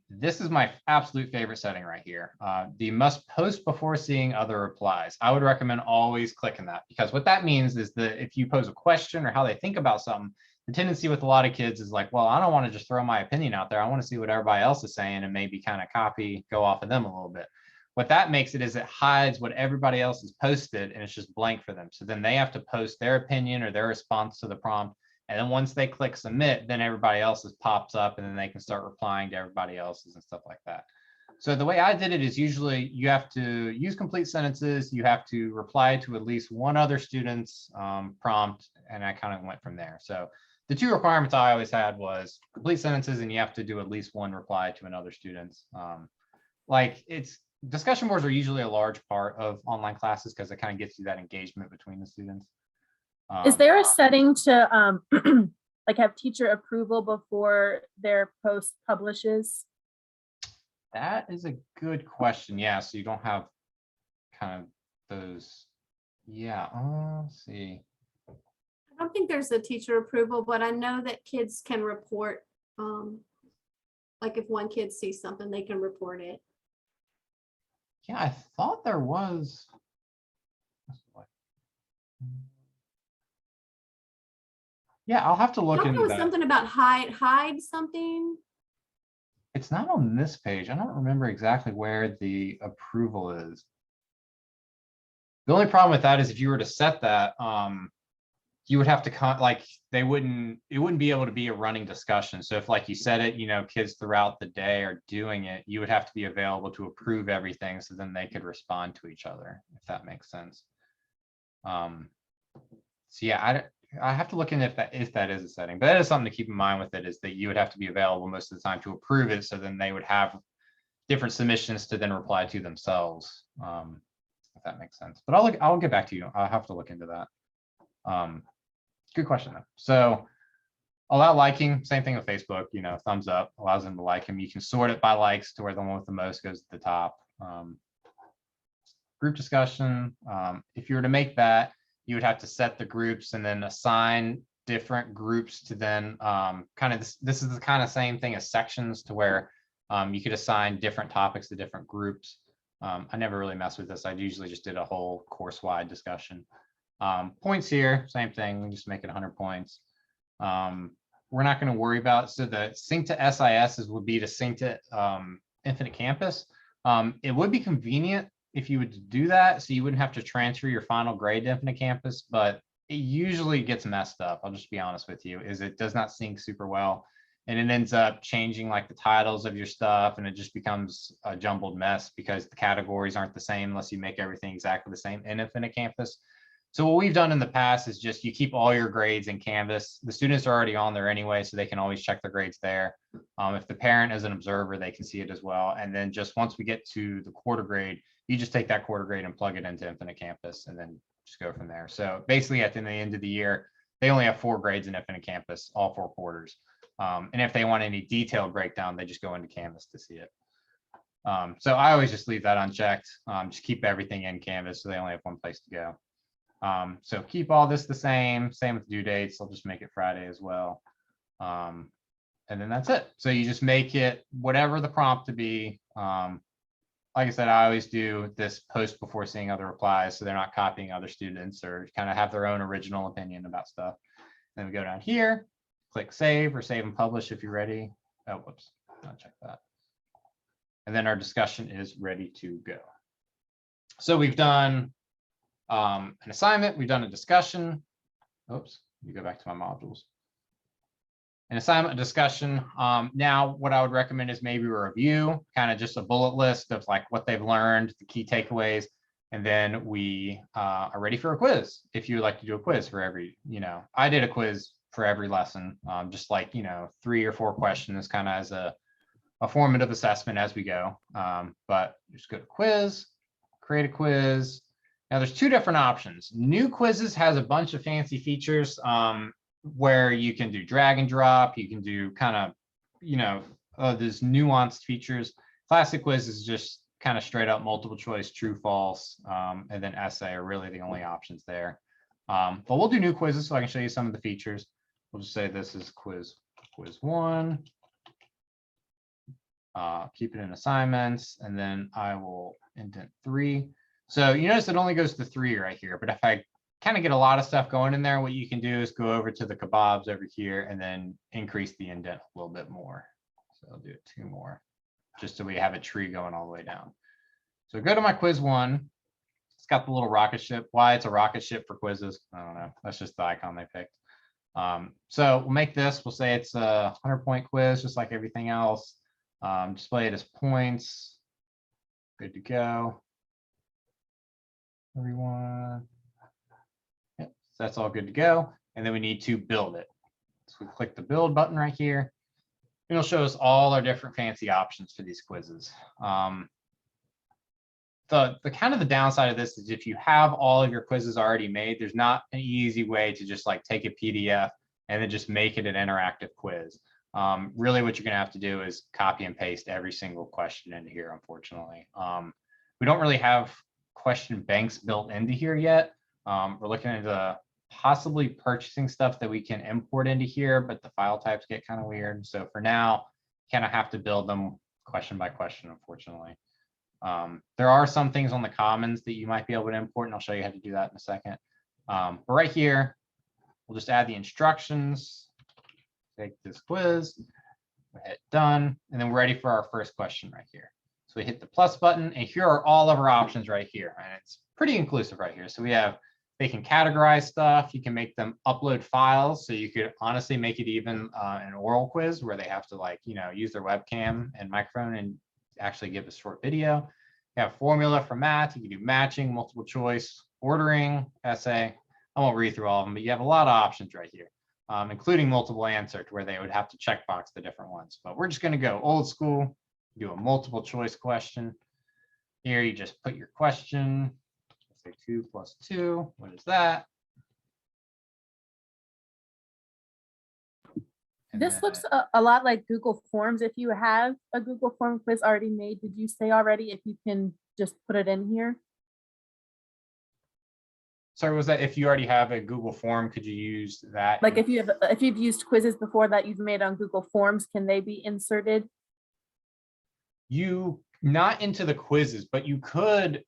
This is my absolute favorite setting right here. The must post before seeing other replies. I would recommend always clicking that, because what that means is that if you pose a question or how they think about something, the tendency with a lot of kids is like, well, I don't want to just throw my opinion out there. I want to see what everybody else is saying and maybe kind of go off of them a little bit. What that makes it is it hides what everybody else has posted and it's just blank for them. So then they have to post their opinion or their response to the prompt. And then once they click submit, then everybody else's pops up and then they can start replying to everybody else's and stuff like that. So the way I did it is usually you have to use complete sentences. You have to reply to at least one other student's prompt. And I kind of went from there. So the 2 requirements I always had was complete sentences and you have to do at least one reply to another student's. Discussion boards are usually a large part of online classes because it kind of gets you that engagement between the students. Is there a setting to like have teacher approval before their post publishes? That is a good question. Yeah, so you don't have kind of those. Yeah, let's see. I don't think there's a teacher approval, but I know that kids can report, like if one kid sees something, they can report it. Yeah, I thought there was. Yeah, I'll have to I look thought there into was that. something about hide something. It's not on this page. I don't remember exactly where the approval is. The only problem with that is if you were to set that, you would have to it wouldn't be able to be a running discussion. So if like you said it, kids throughout the day are doing it, you would have to be available to approve everything so then they could respond to each other, if that makes sense. So yeah, I have to look in if that is a setting, but that is something to keep in mind with it, is that you would have to be available most of the time to approve it. So then they would have different submissions to then reply to themselves, if that makes sense. But I'll get back to you. I'll have to look into that. Good question though. So allow liking, same thing with Facebook, thumbs up allows them to like him. You can sort it by likes to where the one with the most goes to the top. Group discussion. If you were to make that, you would have to set the groups and then assign different groups to then kind of this is the kind of same thing as sections to where you could assign different topics to different groups. I never really messed with this. I usually just did a whole course-wide discussion. Points here, same thing. We just make it 100 points. We're not going to worry about, so the sync to SIS would be to sync to Infinite Campus. It would be convenient if you would do that, so you wouldn't have to transfer your final grade to Infinite Campus, but it usually gets messed up. I'll just be honest with you, is it does not sync super well. And it ends up changing like the titles of your stuff, and it just becomes a jumbled mess because the categories aren't the same unless you make everything exactly the same in Infinite Campus. So what we've done in the past is just you keep all your grades in Canvas. The students are already on there anyway, so they can always check their grades there. If the parent is an observer, they can see it as well. And then just once we get to the quarter grade, you just take that quarter grade and plug it into Infinite Campus and then just go from there. So basically at the end of the year, they only have 4 grades in Infinite Campus, all 4 quarters. And if they want any detailed breakdown, they just go into Canvas to see it. So I always just leave that unchecked. Just keep everything in Canvas so they only have one place to go. So keep all this the same with due dates. I'll just make it Friday as well. And then that's it. So you just make it whatever the prompt to be. Like I said, I always do this post before seeing other replies, so they're not copying other students or kind of have their own original opinion about stuff. Then we go down here, click save or save and publish if you're ready. Oh, whoops, I'll check that. And then our discussion is ready to go. So we've done an assignment, we've done a discussion. Oops, you go back to my modules. An assignment, a discussion. Now, what I would recommend is maybe a review, kind of just a bullet list of like what they've learned, the key takeaways, and then we are ready for a quiz. If you would like to do a quiz for every, I did a quiz for every lesson, just like, 3 or 4 questions kind of as a formative assessment as we go. But just go to quiz, create a quiz. Now there's 2 different options. New quizzes has a bunch of fancy features where you can do drag and drop. You can do kind of, there's nuanced features. Classic quiz is just kind of straight up multiple choice, true, false, and then essay are really the only options there. But we'll do new quizzes so I can show you some of the features. We'll just say this is quiz 1. Keep it in assignments, and then I will indent 3. So you notice it only goes to 3 right here, but if I kind of get a lot of stuff going in there, what you can do is go over to the kebabs over here and then increase the indent a little bit more. So I'll do it 2 more, just so we have a tree going all the way down. So go to my quiz 1. It's got the little rocket ship. Why it's a rocket ship for quizzes, I don't know. That's just the icon they picked. So we'll make this, we'll say it's a 100-point quiz, just like everything else. Display it as points. Good to go. Everyone. Yep, so that's all good to go. And then we need to build it. So we click the build button right here. It'll show us all our different fancy options for these quizzes. The kind of the downside of this is if you have all of your quizzes already made, there's not an easy way to just like take a PDF and then just make it an interactive quiz. Really what you're gonna have to do is copy and paste every single question into here, unfortunately. We don't really have question banks built into here yet. We're looking into possibly purchasing stuff that we can import into here, but the file types get kind of weird. So for now, kind of have to build them question by question, unfortunately. There are some things on the commons that you might be able to import, and I'll show you how to do that in a second. But right here, we'll just add the instructions, take this quiz, hit done, and then we're ready for our first question right here. So we hit the plus button, and here are all of our options right here. And it's pretty inclusive right here. So we have, they can categorize stuff. You can make them upload files. So you could honestly make it even an oral quiz where they have to like, use their webcam and microphone and actually give a short video. You have formula for math. You can do matching, multiple choice, ordering, essay. I won't read through all of them, but you have a lot of options right here, including multiple answer to where they would have to checkbox the different ones. But we're just going to go old school, do a multiple choice question. Here you just put your question. Say 2 plus 2. What is that? And This then, looks a lot like Google Forms. If you have a Google Form quiz already made, did you say already if you can just put it in here? sorry, was that if you already have a Google form, could you use that? Like if you've used quizzes before that you've made on Google Forms, can they be inserted? You not into the quizzes, but you could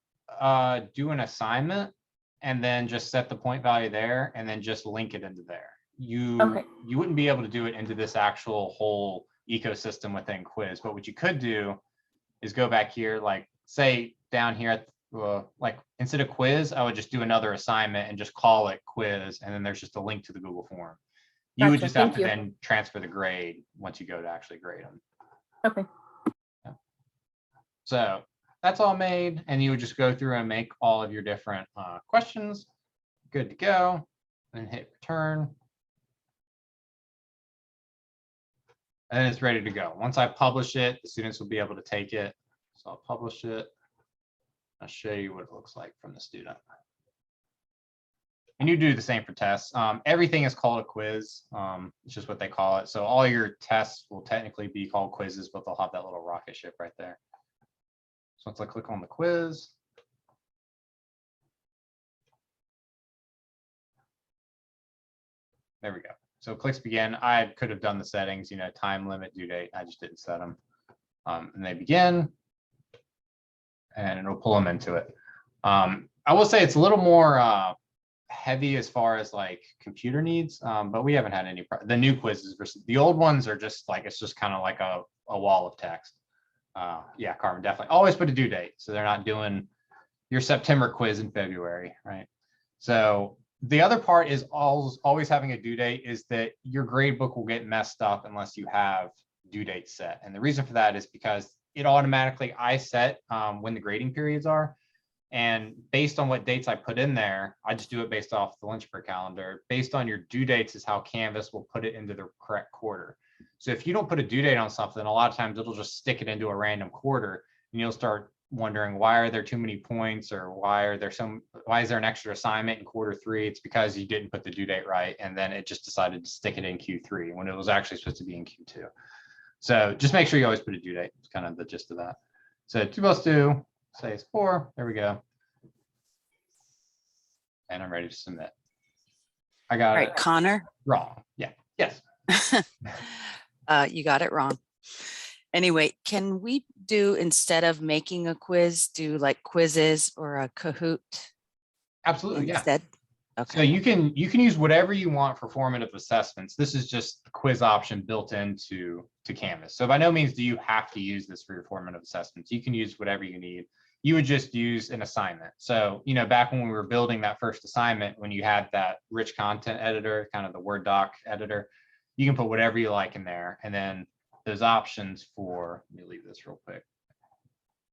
do an assignment and then just set the point value there and then just link it into there. Okay. You wouldn't be able to do it into this actual whole ecosystem within quiz, but what you could do is go back here, like say down here at like instead of quiz, I would just do another assignment and just call it quiz, and then there's just a link to the Google form. You would Gotcha, just have thank to you. then transfer the grade once you go to actually grade them. Okay. So that's all made, and you would just go through and make all of your different questions. Good to go, and hit return. And it's ready to go. Once I publish it, the students will be able to take it. So I'll publish it. I'll show you what it looks like from the student. And you do the same for tests. Everything is called a quiz. It's just what they call it. So all your tests will technically be called quizzes, but they'll have that little rocket ship right there. So once I click on the quiz, there we go. So clicks begin. I could have done the settings, you know, time limit, due date. I just didn't set them. And they begin, and it'll pull them into it. I will say it's a little more heavy as far as like computer needs, but we haven't had any. The new quizzes versus the old ones are just like, it's just kind of like a wall of text. Yeah, Carmen, definitely. Always put a due date, so they're not doing your September quiz in February, right? So the other part is always having a due date is that your grade book will get messed up unless you have due date set. And the reason for that is because it automatically, I set when the grading periods are. And based on what dates I put in there, I just do it based off the Lynchburg calendar. Based on your due dates is how Canvas will put it into the correct quarter. So if you don't put a due date on something, a lot of times it'll just stick it into a random quarter, and you'll start wondering, why are there too many points, or why is there an extra assignment in Q3? It's because you didn't put the due date right, and then it just decided to stick it in Q3 when it was actually supposed to be in Q2. So just make sure you always put a due date. It's kind of the gist of that. So 2 + 2, say it's 4. There we go. And I'm ready to submit. I got All right, it Connor, wrong. Yeah. Yes. you got it wrong. Anyway, can we do, instead of making a quiz, do like quizzes or a Kahoot Absolutely. Yeah. instead? So Okay. you can use whatever you want for formative assessments. This is just the quiz option built into Canvas. So by no means do you have to use this for your formative assessments. You can use whatever you need. You would just use an assignment. So, you know, back when we were building that first assignment, when you had that rich content editor, kind of the Word doc editor, you can put whatever you like in there. And then those options for, let me leave this real quick.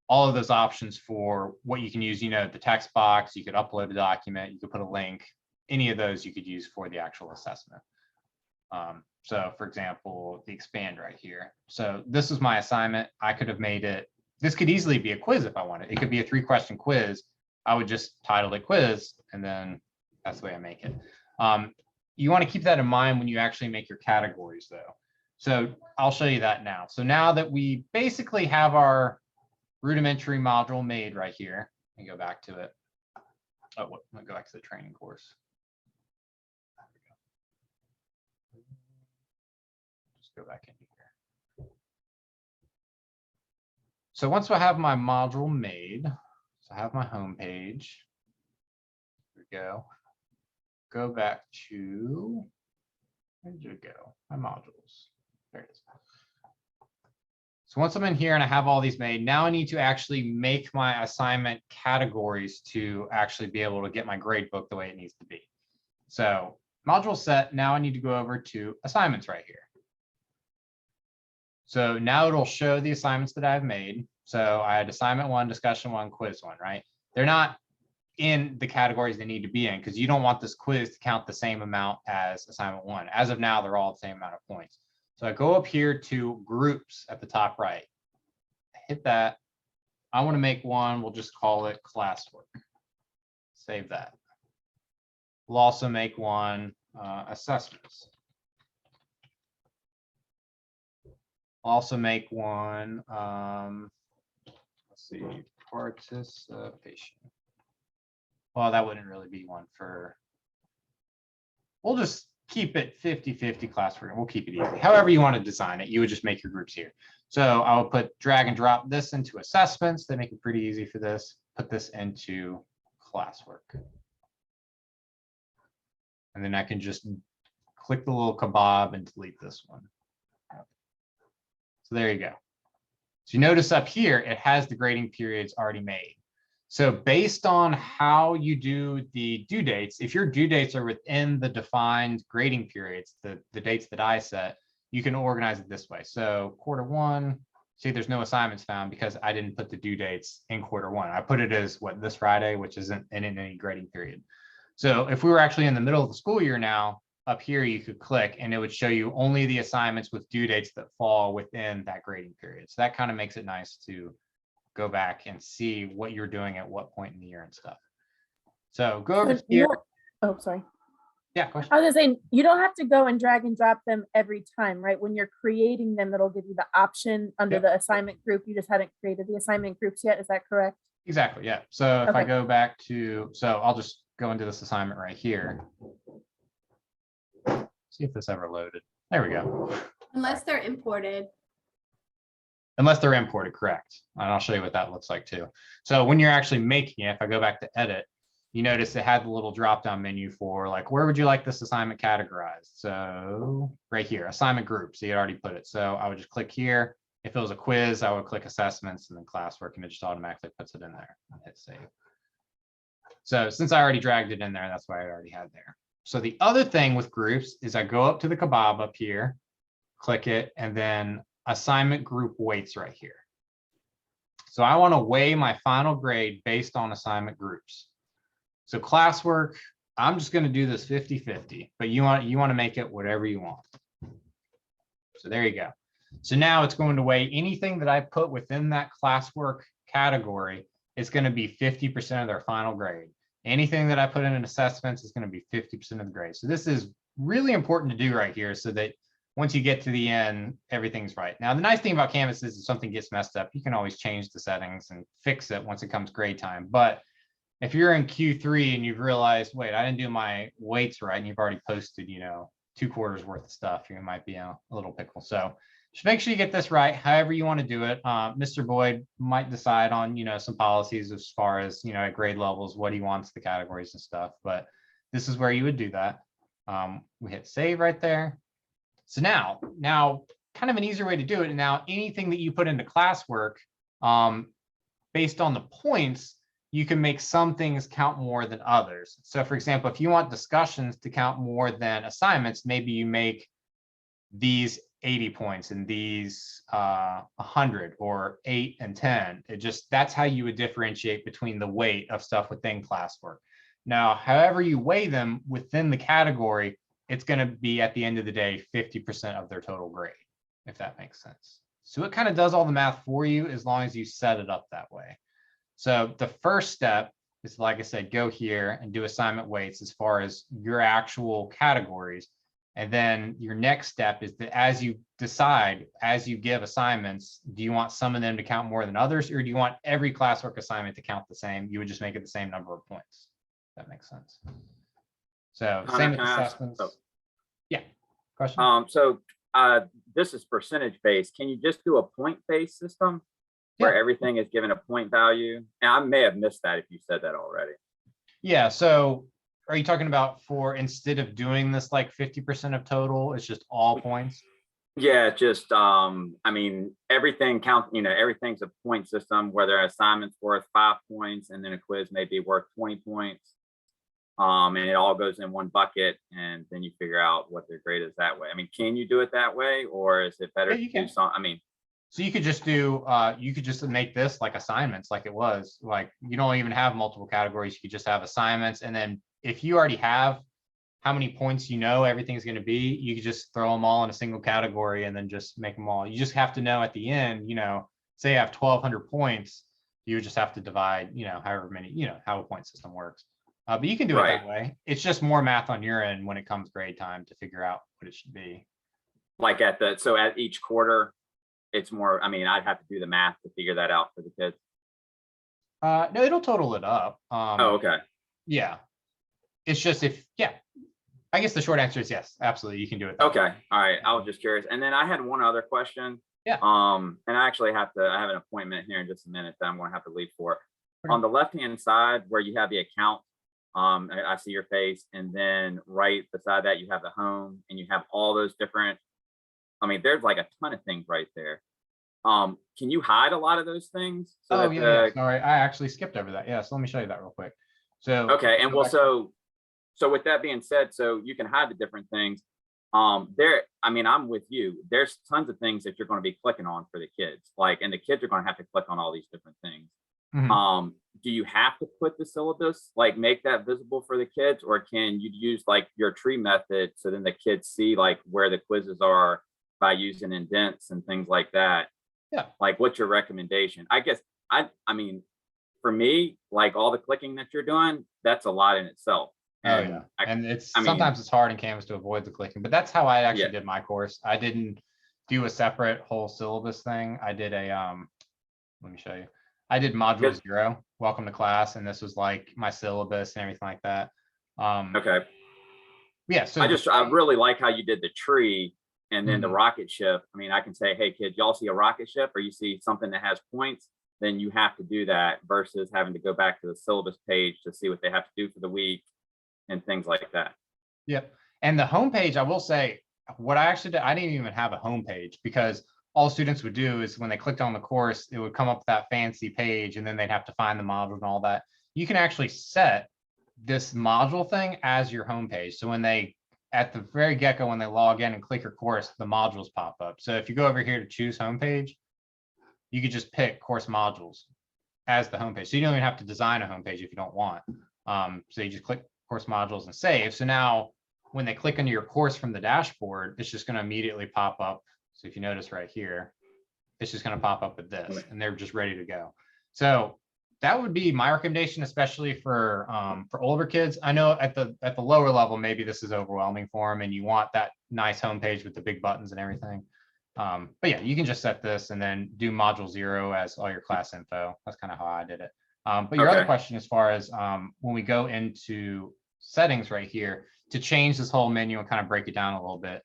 All of those options for what you can use, you know, the text box, you could upload a document, you could put a link, any of those you could use for the actual assessment. So for example, the expand right here. So this is my assignment. I could have made it, this could easily be a quiz if I wanted. It could be a 3-question quiz. I would just title it quiz, and then that's the way I make it. You want to keep that in mind when you actually make your categories though. So I'll show you that now. So now that we basically have our rudimentary module made right here, and go back to it. Oh, I'm gonna go back to the training course. Just go back in here. So once I have my module made, so I have my home page. Here we go. Go back to, where did it go? My modules. There it is. So once I'm in here and I have all these made, now I need to actually make my assignment categories to actually be able to get my grade book the way it needs to be. So module set, now I need to go over to assignments right here. So now it'll show the assignments that I've made. So I had assignment 1, discussion 1, quiz 1, right? They're not in the categories they need to be in because you don't want this quiz to count the same amount as assignment 1. As of now, they're all the same amount of points. So I go up here to groups at the top right, hit that. I want to make one, we'll just call it classwork. Save that. We'll also make one assessments. I'll also make one, let's see, participation. well, that wouldn't really be one for, we'll just keep it 50-50 classwork. We'll keep it easy. However you want to design it, you would just make your groups here. So I will put drag and drop this into assessments. They make it pretty easy for this. Put this into classwork. And then I can just click the little kebab and delete this one. So there you go. So you notice up here, it has the grading periods already made. So based on how you do the due dates, if your due dates are within the defined grading periods, the dates that I set, you can organize it this way. So Q1, see there's no assignments found because I didn't put the due dates in Q1. I put it as what, this Friday, which isn't in any grading period. So if we were actually in the middle of the school year now, up here you could click and it would show you only the assignments with due dates that fall within that grading period. So that kind of makes it nice to go back and see what you're doing at what point in the year and stuff. So go over here. Oh, sorry. Yeah, question. I was gonna say, you don't have to go and drag and drop them every time, right? When you're creating them, it'll give you the option under the assignment group. You just haven't created the assignment groups yet. Is that correct? Exactly, yeah. So if I Okay. go back to, so I'll just go into this assignment right here. See if this ever loaded. There we go. Unless they're imported. Unless they're imported, correct. And I'll show you what that looks like too. So when you're actually making it, if I go back to edit, you notice it had the little drop-down menu for like, where would you like this assignment categorized? So right here, assignment group. So you already put it. So I would just click here. If it was a quiz, I would click assessments and then classwork, and it just automatically puts it in there and hit save. So since I already dragged it in there, that's why I already had there. So the other thing with groups is I go up to the kebab up here, click it, and then assignment group weights right here. So I want to weigh my final grade based on assignment groups. So classwork, I'm just going to do this 50-50, but you want to make it whatever you want. So there you go. So now it's going to weigh anything that I put within that classwork category. It's going to be 50% of their final grade. Anything that I put in an assessments is going to be 50% of the grade. So this is really important to do right here so that once you get to the end, everything's right. Now, the nice thing about Canvas is if something gets messed up, you can always change the settings and fix it once it comes grade time. But if you're in Q3 and you've realized, wait, I didn't do my weights right, and you've already posted, 2 quarters worth of stuff, you might be a little pickle. So just make sure you get this right, however you want to do it. Mr. Boyd might decide on, some policies as far as, at grade levels, what he wants the categories and stuff, but this is where you would do that. We hit save right there. So now kind of an easier way to do it. And now anything that you put into classwork, based on the points, you can make some things count more than others. So for example, if you want discussions to count more than assignments, maybe you make these 80 points and these 100 or 8 and 10. That's how you would differentiate between the weight of stuff within classwork. Now, however you weigh them within the category, it's going to be at the end of the day 50% of their total grade, if that makes sense. So it kind of does all the math for you as long as you set it up that way. So the first step is, like I said, go here and do assignment weights as far as your actual categories. And then your next step is that as you decide, as you give assignments, do you want some of them to count more than others, or do you want every classwork assignment to count the same? You would just make it the same number of points. If that makes sense. So same with assessments. Yeah. Question? This is percentage based. Can you just do a point based system where everything is given a point value? And I may have missed that if you said that already. Yeah. So are you talking about for instead of doing this like 50% of total, it's just all points? Yeah, just everything counts, everything's a point system, whether assignment's worth 5 points and then a quiz may be worth 20 points. And it all goes in one bucket, and then you figure out what their grade is that way. I mean, can you do it that way, or is it better to do something? So you could just do, you could just make this like assignments, like it was. Like you don't even have multiple categories. You could just have assignments, and then if you already have how many points everything's going to be, you could just throw them all in a single category and then just make them all. You just have to know at the end, say you have 1,200 points, you would just have to divide, however many, how a point system works. But you can do it that way. It's just more math on your end when it comes grade time to figure out what it should be. Like at each quarter, it's more, I'd have to do the math to figure that out for the kids. No, it'll total it up. Oh, okay. Yeah. It's just yeah. I guess the short answer is yes, absolutely. You can do it. That way. Okay, all right. I was just curious. And then I had one other question. Yeah. And I actually I have an appointment here in just a minute that I'm going to have to leave for. Okay. On the left-hand side where you have the account, I see your face, and then right beside that you have the home, and you have all those different. I mean, there's like a ton of things right there. Can you hide a lot of those things? Oh yeah, sorry, I actually skipped over that. Yeah, so let me show you that real quick. So okay, and well, so with that being said, so you can hide the different things. I mean, I'm with you. There's tons of things that you're going to be clicking on for the kids, like, and the kids are going to have to click on all these different things. Mhm. Do you have to put the syllabus, like make that visible for the kids, or can you use like your tree method so then the kids see like where the quizzes are by using indents and things like that? Yeah. Like, what's your recommendation? I guess I mean, for me, like all the clicking that you're doing, that's a lot in itself. Oh And yeah, I and it's mean- sometimes it's hard in Canvas to avoid the clicking, but that's how I actually Yeah. did my course. I didn't do a separate whole syllabus thing. I did a let me show you. I did module Good. 0, welcome to class, and this was like my syllabus and everything like that. okay. Yeah, so I really like how you did the tree and then the Mhm. rocket ship. I mean, I can say, hey kids, y'all see a rocket ship, or you see something that has points, then you have to do that versus having to go back to the syllabus page to see what they have to do for the week and things like that. Yep. And the homepage, I will say, what I actually did, I didn't even have a homepage because all students would do is when they clicked on the course, it would come up with that fancy page, and then they'd have to find the module and all that. You can actually set this module thing as your homepage. So when they, at the very get-go, when they log in and click your course, the modules pop up. So if you go over here to choose homepage, you could just pick course modules as the homepage. So you don't even have to design a homepage if you don't want. So you just click course modules and save. So now when they click into your course from the dashboard, it's just going to immediately pop up. So if you notice right here, it's just going to pop up with this, and they're just ready to go. So that would be my recommendation, especially for older kids. I know at the lower level, maybe this is overwhelming for them, and you want that nice homepage with the big buttons and everything. But yeah, you can just set this and then do module 0 as all your class info. That's kind of how I did it. But your other Okay. question, as far as when we go into settings right here, to change this whole menu and kind of break it down a little bit,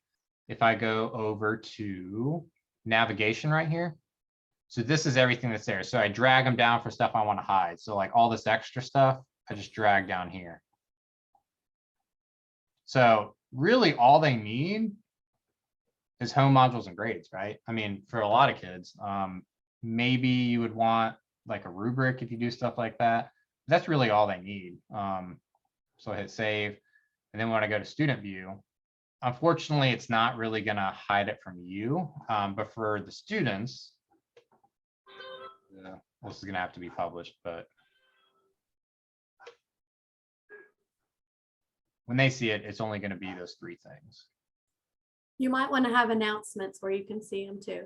if I go over to navigation right here, so this is everything that's there. So I drag them down for stuff I want to hide. So like all this extra stuff, I just drag down here. So really all they need is home modules and grades, right? I mean, for a lot of kids, maybe you would want like a rubric if you do stuff like that. That's really all they need. So I hit save, and then when I go to student view, unfortunately, it's not really going to hide it from you, but for the students, this is going to have to be published, but when they see it, it's only going to be those 3 things. You might want to have announcements where you can see them too.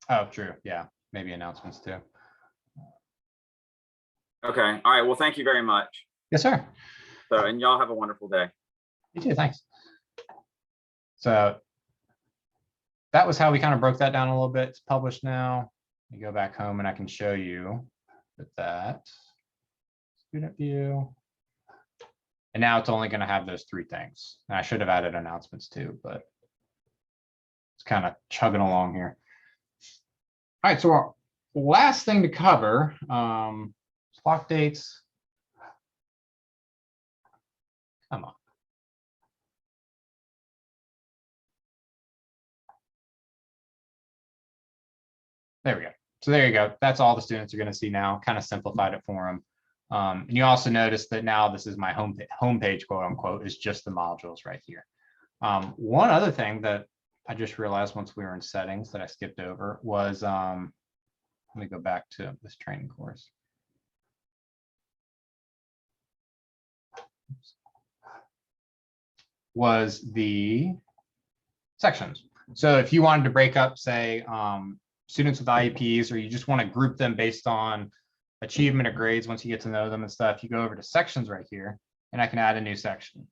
Oh, true. Yeah, maybe announcements too. Okay. All right. Well, thank you very much. Yes, sir. So, and y'all have a wonderful day. You too. Thanks. So that was how we kind of broke that down a little bit. It's published now. You go back home and I can show you that student view. And now it's only going to have those 3 things. And I should have added announcements too, but it's kind of chugging along here. All right, so our last thing to cover, clock dates. Come on. There we go. So there you go. That's all the students are going to see now. Kind of simplified it for them. And you also notice that now this is my homepage, quote unquote, is just the modules right here. One other thing that I just realized once we were in settings that I skipped over was, let me go back to this training course. Was the sections. So if you wanted to break up, say, students with IEPs, or you just want to group them based on achievement or grades once you get to know them and stuff, you go over to sections right here, and I can add a new section.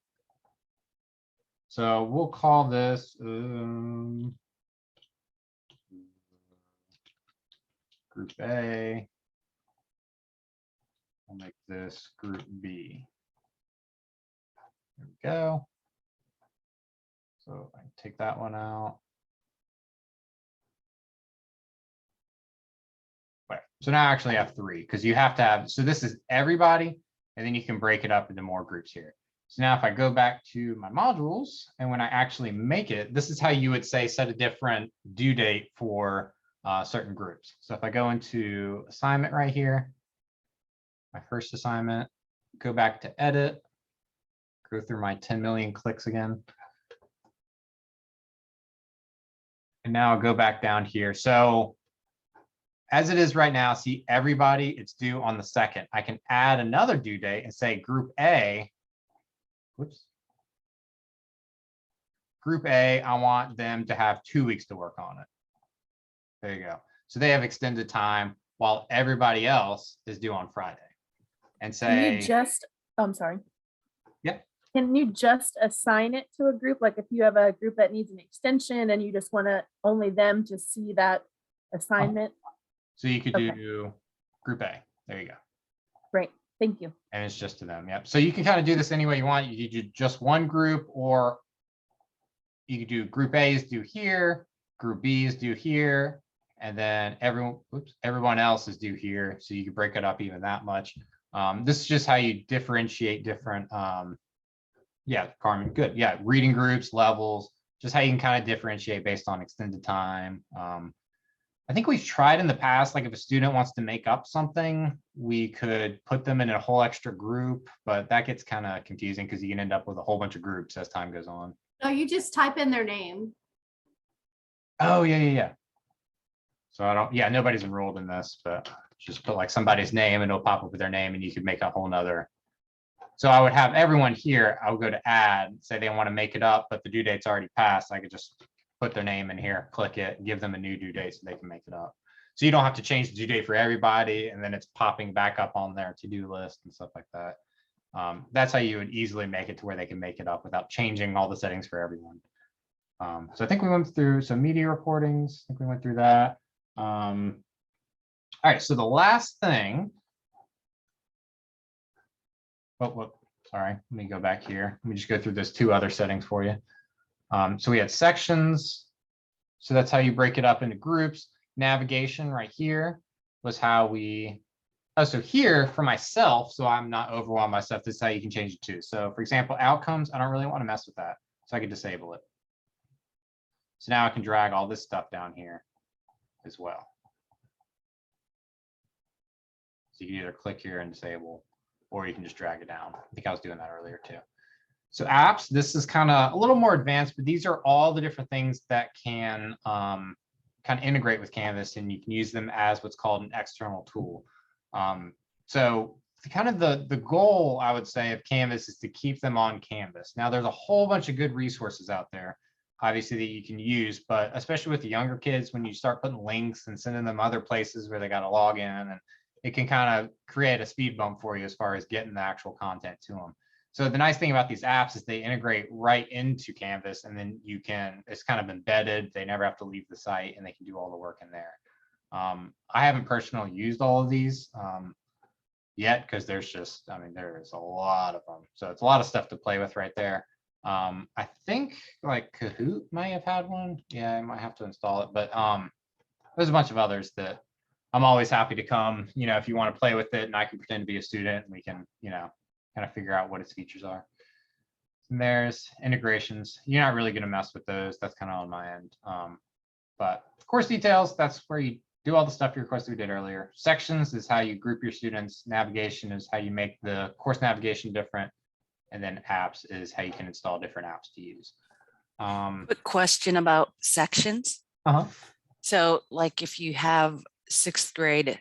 So we'll call this group A. I'll make this group B. There we go. So I can take that one out. Right. So now I actually have 3 because you have to have, so this is everybody, and then you can break it up into more groups here. So now if I go back to my modules and when I actually make it, this is how you would say set a different due date for certain groups. So if I go into assignment right here, my first assignment, go back to edit, go through my 10 million clicks again. And now I'll go back down here. So as it is right now, see everybody, it's due on the 2nd. I can add another due date and say group A, whoops. Group A, I want them to have 2 weeks to work on it. There you go. So they have extended time while everybody else is due on Friday. And Can say, you just, I'm sorry. Yeah. Can you just assign it to a group? Like if you have a group that needs an extension and you just want to only them to see that assignment? so you could Okay. do group A. There you go. Great, thank you. And it's just to them. Yep. So you can kind of do this any way you want. You could do just one group, or you could do group A is due here, group B is due here, and then everyone else is due here. So you can break it up even that much. This is just how you differentiate different, yeah, Carmen, good. Yeah, reading groups, levels, just how you can kind of differentiate based on extended time. I think we've tried in the past, like if a student wants to make up something, we could put them in a whole extra group, but that gets kind of confusing because you can end up with a whole bunch of groups as time goes on. No, you just type in their name. Oh, yeah. So I don't, yeah, nobody's enrolled in this, but just put like somebody's name and it'll pop up with their name and you could make a whole nother. So I would have everyone here, I would go to add, say they want to make it up, but the due date's already passed. I could just put their name in here, click it, give them a new due date so they can make it up. So you don't have to change the due date for everybody, and then it's popping back up on their to-do list and stuff like that. That's how you would easily make it to where they can make it up without changing all the settings for everyone. So I think we went through some media recordings. I think we went through that. All right, so the last thing. Sorry, let me go back here. Let me just go through those 2 other settings for you. So we had sections. So that's how you break it up into groups. Navigation right here was how we, so here for myself, so I'm not overwhelmed by stuff, this is how you can change it too. So for example, outcomes, I don't really want to mess with that. So I can disable it. So now I can drag all this stuff down here as well. So you can either click here and disable, or you can just drag it down. I think I was doing that earlier too. So apps, this is kind of a little more advanced, but these are all the different things that can kind of integrate with Canvas, and you can use them as what's called an external tool. So kind of the goal, I would say, of Canvas is to keep them on Canvas. Now, there's a whole bunch of good resources out there, obviously, that you can use, but especially with the younger kids, when you start putting links and sending them other places where they got to log in, and it can kind of create a speed bump for you as far as getting the actual content to them. So the nice thing about these apps is they integrate right into Canvas, and then you can, it's kind of embedded. They never have to leave the site, and they can do all the work in there. I haven't personally used all of these yet, because there's just, I mean, there's a lot of them. So it's a lot of stuff to play with right there. I think like Kahoot might have had one. Yeah, I might have to install it, but there's a bunch of others that I'm always happy to come, if you want to play with it, and I can pretend to be a student, and we can, kind of figure out what its features are. And there's integrations. You're not really going to mess with those. That's kind of on my end. But course details, that's where you do all the stuff your course we did earlier. Sections is how you group your students. Navigation is how you make the course navigation different. And then apps is how you can install different apps to use. Quick question about sections. So like if you have 6th grade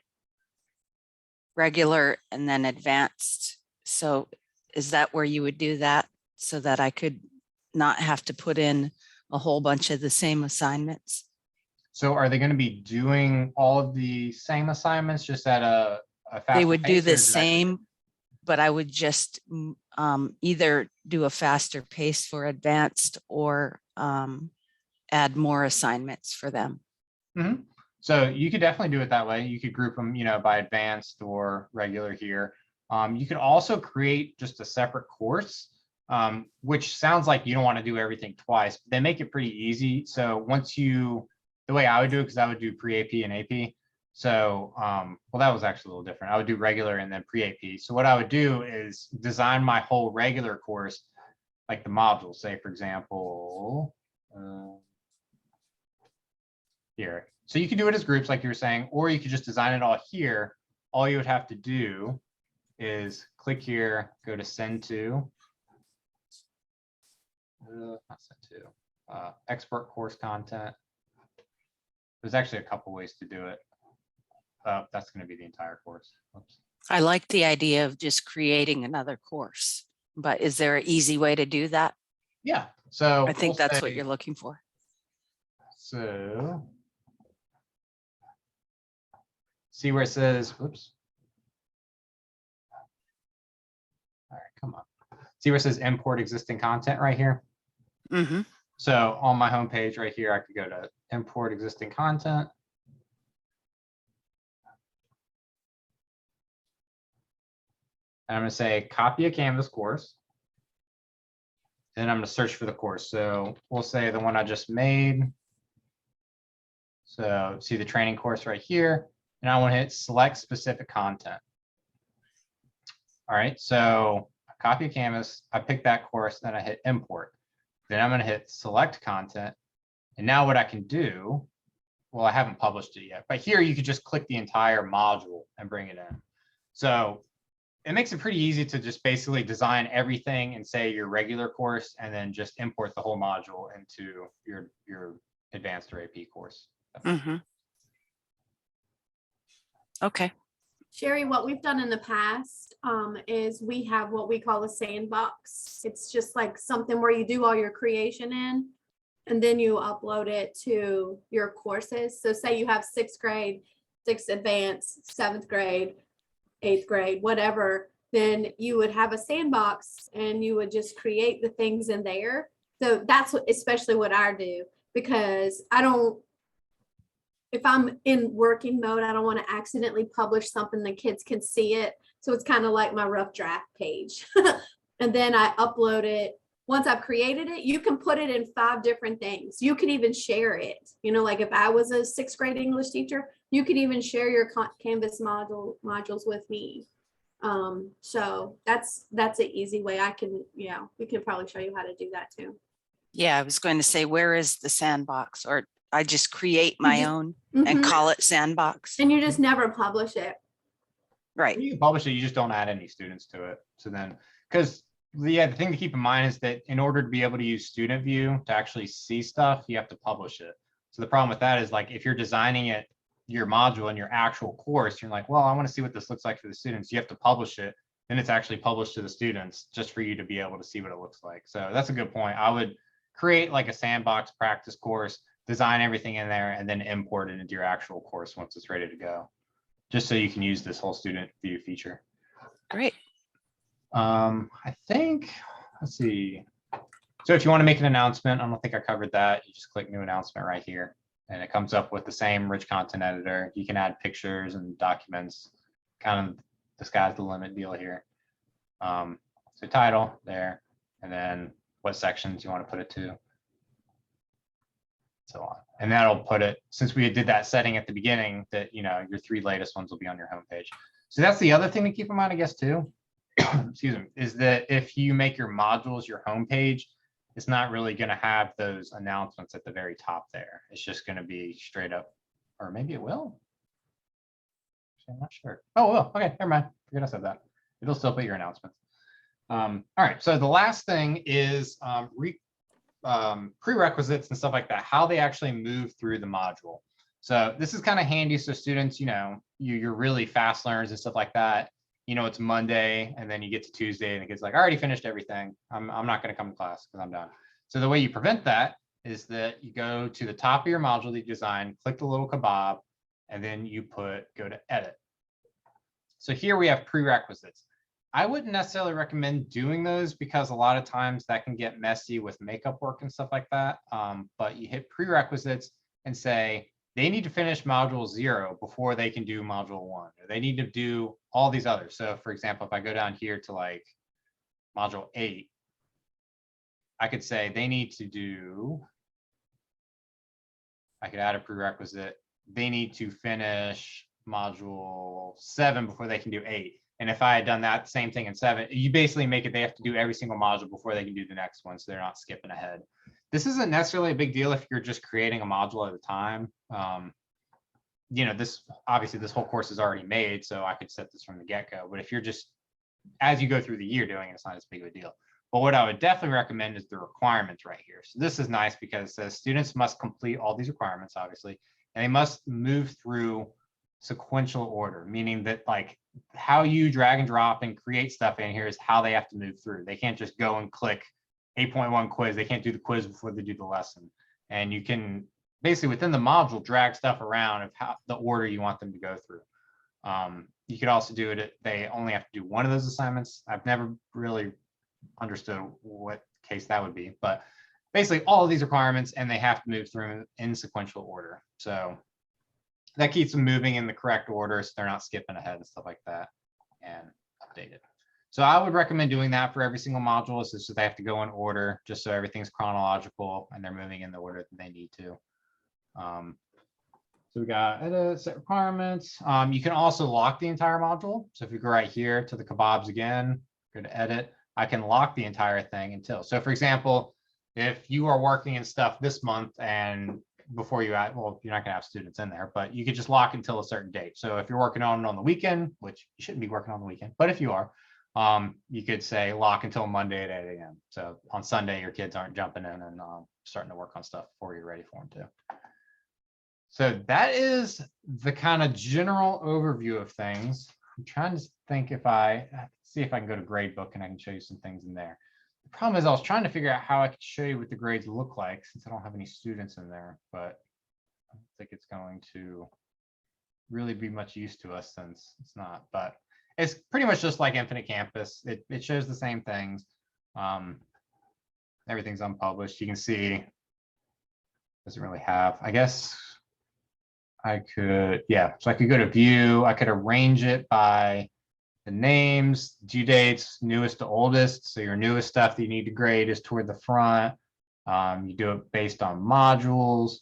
regular and then advanced, so is that where you would do that so that I could not have to put in a whole bunch of the same assignments? So are they going to be doing all of the same assignments just at a faster They would do pace, or the is it actually- same, but I would just either do a faster pace for advanced or add more assignments for them. Mm-hmm. So you could definitely do it that way. You could group them, by advanced or regular here. You could also create just a separate course which sounds like you don't want to do everything twice. They make it pretty easy. So the way I would do it, because I would do pre-AP and AP. So, well, that was actually a little different. I would do regular and then pre-AP. So what I would do is design my whole regular course, like the modules, say, for example, here. So you can do it as groups, like you were saying, or you could just design it all here. All you would have to do is click here, go to send to, not send to, export course content. There's actually a couple ways to do it. That's going to be the entire course. Oops. I like the idea of just creating another course, but is there an easy way to do that? Yeah. So I think we'll that's what say- you're looking for. So see where it says, whoops. All right, come on. See where it says import existing content right here? Mm-hmm. So on my home page right here, I could go to import existing content. And I'm going to say copy a Canvas course. Then I'm going to search for the course. So we'll say the one I just made. So see the training course right here. And I want to hit select specific content. All right, so I copy a Canvas, I pick that course, then I hit import. Then I'm going to hit select content. And now what I can do, well, I haven't published it yet, but here you could just click the entire module and bring it in. So it makes it pretty easy to just basically design everything and say your regular course, and then just import the whole module into your advanced or AP course. Mm-hmm. Okay. Sherry, what we've done in the past is we have what we call a sandbox. It's just like something where you do all your creation in, and then you upload it to your courses. So say you have 6th grade, 6th advanced, 7th grade, 8th grade, whatever, then you would have a sandbox and you would just create the things in there. So that's especially what I do, because if I'm in working mode, I don't want to accidentally publish something the kids can see it. So it's kind of like my rough draft page. And then I upload it. Once I've created it, you can put it in 5 different things. You can even share it. Like if I was a 6th grade English teacher, you could even share your Canvas modules with me. So that's an easy way. We can probably show you how to do that too. Yeah, I was going to say, where is the sandbox? Or I just create my own Mhm. and call it sandbox. And you just never publish it. Right. You can publish it, you just don't add any students to it. So then, because the thing to keep in mind is that in order to be able to use student view to actually see stuff, you have to publish it. So the problem with that is, like, if you're designing it, your module and your actual course, you're like, well, I want to see what this looks like for the students. You have to publish it. Then it's actually published to the students just for you to be able to see what it looks like. So that's a good point. I would create like a sandbox practice course, design everything in there, and then import it into your actual course once it's ready to go, just so you can use this whole student view feature. Great. I think, let's see. So if you want to make an announcement, I don't think I covered that. You just click new announcement right here, and it comes up with the same rich content editor. You can add pictures and documents, kind of the sky's the limit deal here. So title there, and then what sections you want to put it to, so on. And that'll put it, since we did that setting at the beginning, that your 3 latest ones will be on your homepage. So that's the other thing to keep in mind, I guess, too. Excuse me, is that if you make your modules your homepage, it's not really going to have those announcements at the very top there. It's just going to be straight up, or maybe it will. I'm not sure. Oh, well, okay, never mind. Forget I said that. It'll still put your announcements. All right, so the last thing is prerequisites and stuff like that, how they actually move through the module. So this is kind of handy. So students, you're really fast learners and stuff like that. It's Monday and then you get to Tuesday and the kid's like, I already finished everything. I'm not going to come to class because I'm done. So the way you prevent that is that you go to the top of your module that you designed, click the little kebab, and then you go to edit. So here we have prerequisites. I wouldn't necessarily recommend doing those because a lot of times that can get messy with makeup work and stuff like that. But you hit prerequisites and say they need to finish module 0 before they can do module 1, or they need to do all these others. So for example, if I go down here to like module 8, I could say they need to do, I could add a prerequisite. They need to finish module 7 before they can do 8. And if I had done that same thing in 7, you basically make it they have to do every single module before they can do the next one, so they're not skipping ahead. This isn't necessarily a big deal if you're just creating a module at a time. You know, this obviously this whole course is already made, so I could set this from the get-go. But if you're just as you go through the year doing it, it's not as big of a deal. But what I would definitely recommend is the requirements right here. So this is nice because it says students must complete all these requirements, obviously, and they must move through sequential order, meaning that like how you drag and drop and create stuff in here is how they have to move through. They can't just go and click 8.1 quiz. They can't do the quiz before they do the lesson. And you can basically within the module drag stuff around of how the order you want them to go through. You could also do it. They only have to do one of those assignments. I've never really understood what case that would be, but basically all of these requirements and they have to move through in sequential order. So that keeps them moving in the correct order so they're not skipping ahead and stuff like that and update it. So I would recommend doing that for every single module. It's just that they have to go in order just so everything's chronological and they're moving in the order that they need to. So we got edit, set requirements. You can also lock the entire module. So if you go right here to the kebabs again, go to edit, I can lock the entire thing until. So for example, if you are working in stuff this month and before you add, well, you're not gonna have students in there, but you could just lock until a certain date. So if you're working on it on the weekend, which you shouldn't be working on the weekend, but if you are, you could say lock until Monday at 8 a.m. So on Sunday, your kids aren't jumping in and starting to work on stuff before you're ready for them to. So that is the kind of general overview of things. I'm trying to think if I see if I can go to Gradebook and I can show you some things in there. The problem is I was trying to figure out how I could show you what the grades look like since I don't have any students in there, but I don't think it's going to really be much use to us since it's not, but it's pretty much just like Infinite Campus. It shows the same things. Everything's unpublished. You can see, doesn't really have, I guess, I could, yeah, so I could go to view, I could arrange it by the names, due dates, newest to oldest. So your newest stuff that you need to grade is toward the front. You do it based on modules.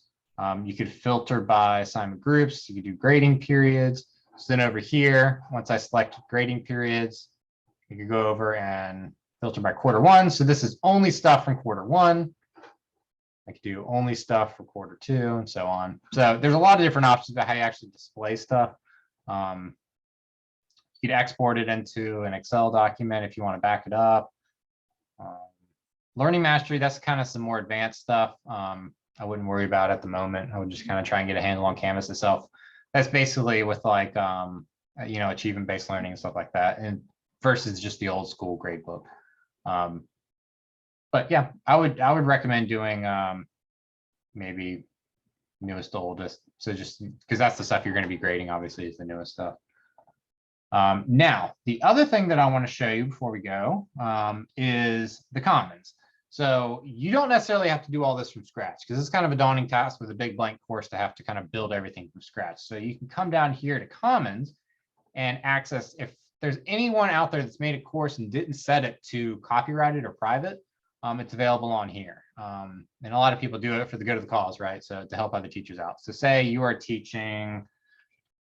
You could filter by assignment groups. You could do grading periods. So then over here, once I select grading periods, you could go over and filter by quarter 1. So this is only stuff from quarter 1. I could do only stuff for quarter 2 and so on. So there's a lot of different options about how you actually display stuff. You could export it into an Excel document if you want to back it up. Learning mastery, that's kind of some more advanced stuff. I wouldn't worry about at the moment. I would just kind of try and get a handle on Canvas itself. That's basically with like, you know, achievement-based learning and stuff like that, and versus just the old school gradebook. But yeah, I would recommend doing maybe newest to oldest. So just because that's the stuff you're going to be grading, obviously, is the newest stuff. Now, the other thing that I want to show you before we go is the commons. So you don't necessarily have to do all this from scratch because it's kind of a daunting task with a big blank course to have to kind of build everything from scratch. So you can come down here to commons and access, if there's anyone out there that's made a course and didn't set it to copyrighted or private, it's available on here. And a lot of people do it for the good of the cause, right? So to help other teachers out. So say you are teaching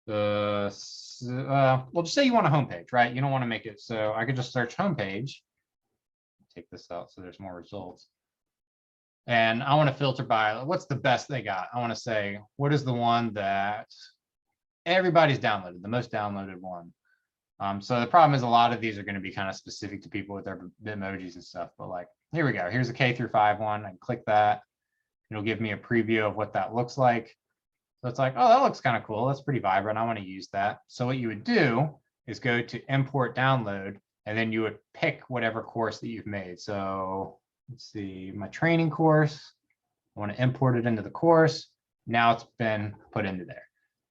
the, well, just say you want a homepage, right? You don't want to make it. So I could just search homepage, take this out so there's more results. And I want to filter by what's the best they got. I want to say, what is the one that everybody's downloaded, the most downloaded one. So the problem is a lot of these are going to be kind of specific to people with their emojis and stuff, but like, here we go. Here's a K-5 one. I can click that. It'll give me a preview of what that looks like. So it's like, oh, that looks kind of cool. That's pretty vibrant. I want to use that. So what you would do is go to import download, and then you would pick whatever course that you've made. So let's see, my training course. I want to import it into the course. Now it's been put into there.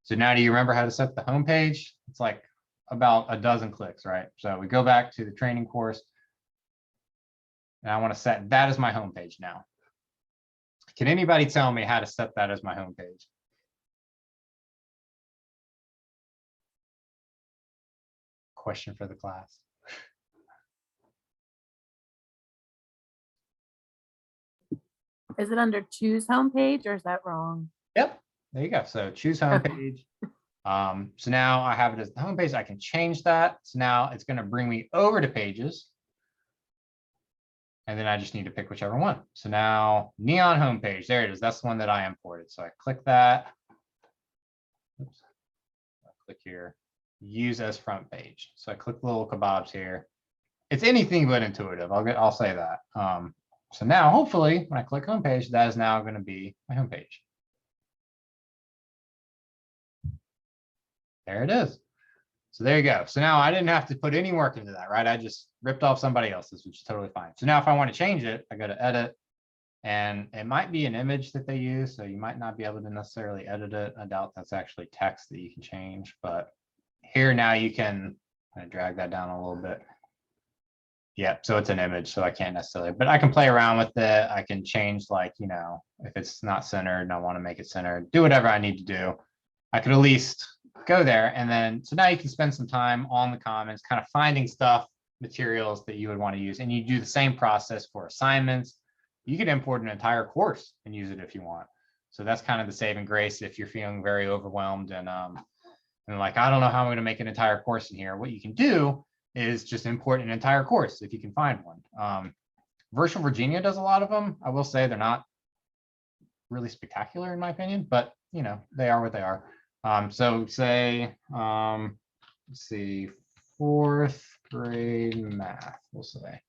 So now do you remember how to set the home page? It's like about a dozen clicks, right? So we go back to the training course. And I want to set that as my home page now. Can anybody tell me how to set that as my home page? Question for the class. Is it under choose homepage or is that wrong? Yep, there you go. So choose homepage. So now I have it as the homepage. I can change that. So now it's going to bring me over to pages. And then I just need to pick whichever one. So now neon homepage, there it is. That's the one that I imported. So I click that. Oops. I'll click here, use as front page. So I click the little kebabs here. It's anything but intuitive. I'll say that. So now hopefully when I click homepage, that is now going to be my homepage. There it is. So there you go. So now I didn't have to put any work into that, right? I just ripped off somebody else's, which is totally fine. So now if I want to change it, I go to edit, and it might be an image that they use. So you might not be able to necessarily edit it. I doubt that's actually text that you can change, but here now you can kind of drag that down a little bit. Yeah, so it's an image, so I can't necessarily, but I can play around with it. I can change, like, you know, if it's not centered and I want to make it centered, do whatever I need to do. I could at least go there. And then, so now you can spend some time on the comments, kind of finding stuff, materials that you would want to use. And you do the same process for assignments. You could import an entire course and use it if you want. So that's kind of the saving grace if you're feeling very overwhelmed and like, I don't know how I'm going to make an entire course in here. What you can do is just import an entire course if you can find one. Virtual Virginia does a lot of them. I will say they're not really spectacular in my opinion, but you know, they are what they are. So say, let's see, 4th grade math, we'll say.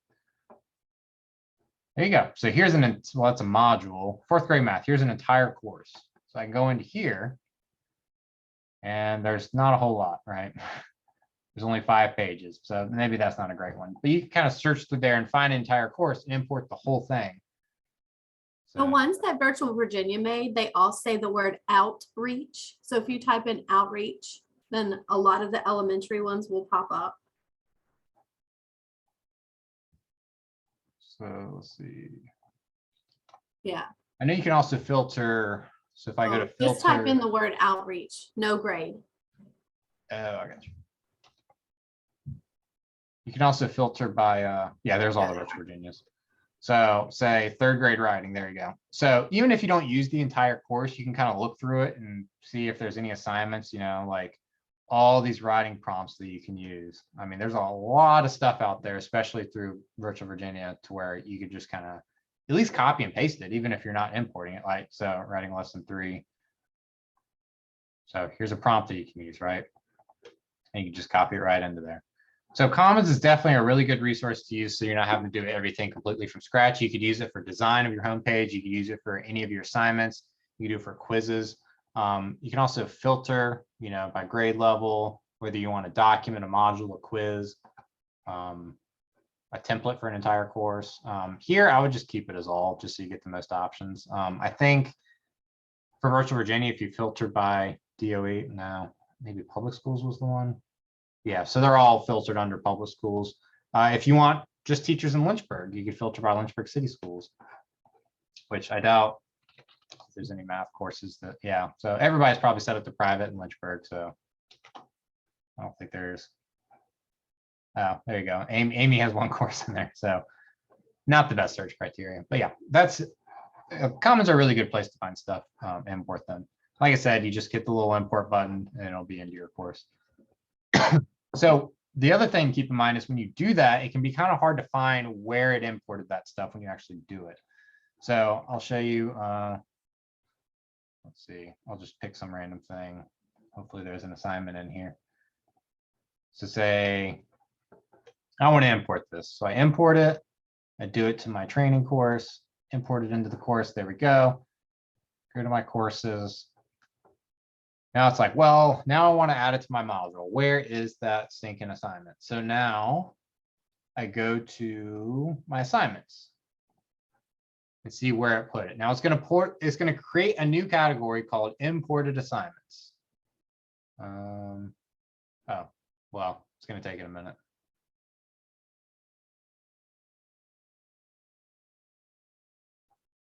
There you go. So here's well, that's a module, 4th grade math. Here's an entire course. So I can go into here and there's not a whole lot, right? There's only 5 pages. So maybe that's not a great one, but you can kind of search through there and find an entire course and import the whole thing. The ones that Virtual Virginia made, they all say the word outreach. So if you type in outreach, then a lot of the elementary ones will pop up. So let's see. Yeah. I know you can also filter. So if I go to filter, just type in the word outreach, no grade. Oh, I got you. You can also filter by, yeah, there's all the Virtual Virginias. So say 3rd grade writing, there you go. So even if you don't use the entire course, you can kind of look through it and see if there's any assignments, you know, like all these writing prompts that you can use. I mean, there's a lot of stuff out there, especially through Virtual Virginia, to where you could just kind of at least copy and paste it, even if you're not importing it. Like, so writing lesson 3. So here's a prompt that you can use, right? And you can just copy it right into there. So Commons is definitely a really good resource to use, so you're not having to do everything completely from scratch. You could use it for design of your homepage. You could use it for any of your assignments. You can do it for quizzes. You can also filter, you know, by grade level, whether you want to document a module, a quiz, a template for an entire course. Here, I would just keep it as all, just so you get the most options. I think for Virtual Virginia, if you filter by DOE, no, maybe public schools was the one. Yeah, so they're all filtered under public schools. If you want just teachers in Lynchburg, you could filter by Lynchburg City Schools, which I doubt if there's any math courses that, yeah. So everybody's probably set up to private in Lynchburg, so I don't think there's, oh, there you go. Amy has one course in there, so not the best search criteria. But yeah, that's, Commons are a really good place to find stuff, import them. Like I said, you just hit the little import button and it'll be into your course. So the other thing to keep in mind is when you do that, it can be kind of hard to find where it imported that stuff when you actually do it. So I'll show you, let's see, I'll just pick some random thing. Hopefully there's an assignment in here. So say, I want to import this. So I import it, I do it to my training course, import it into the course. There we go. Go to my courses. Now it's like, well, now I want to add it to my module. Where is that stinking assignment? So now I go to my assignments and see where it put it. Now it's going to create a new category called imported assignments. Oh, well, it's going to take it a minute.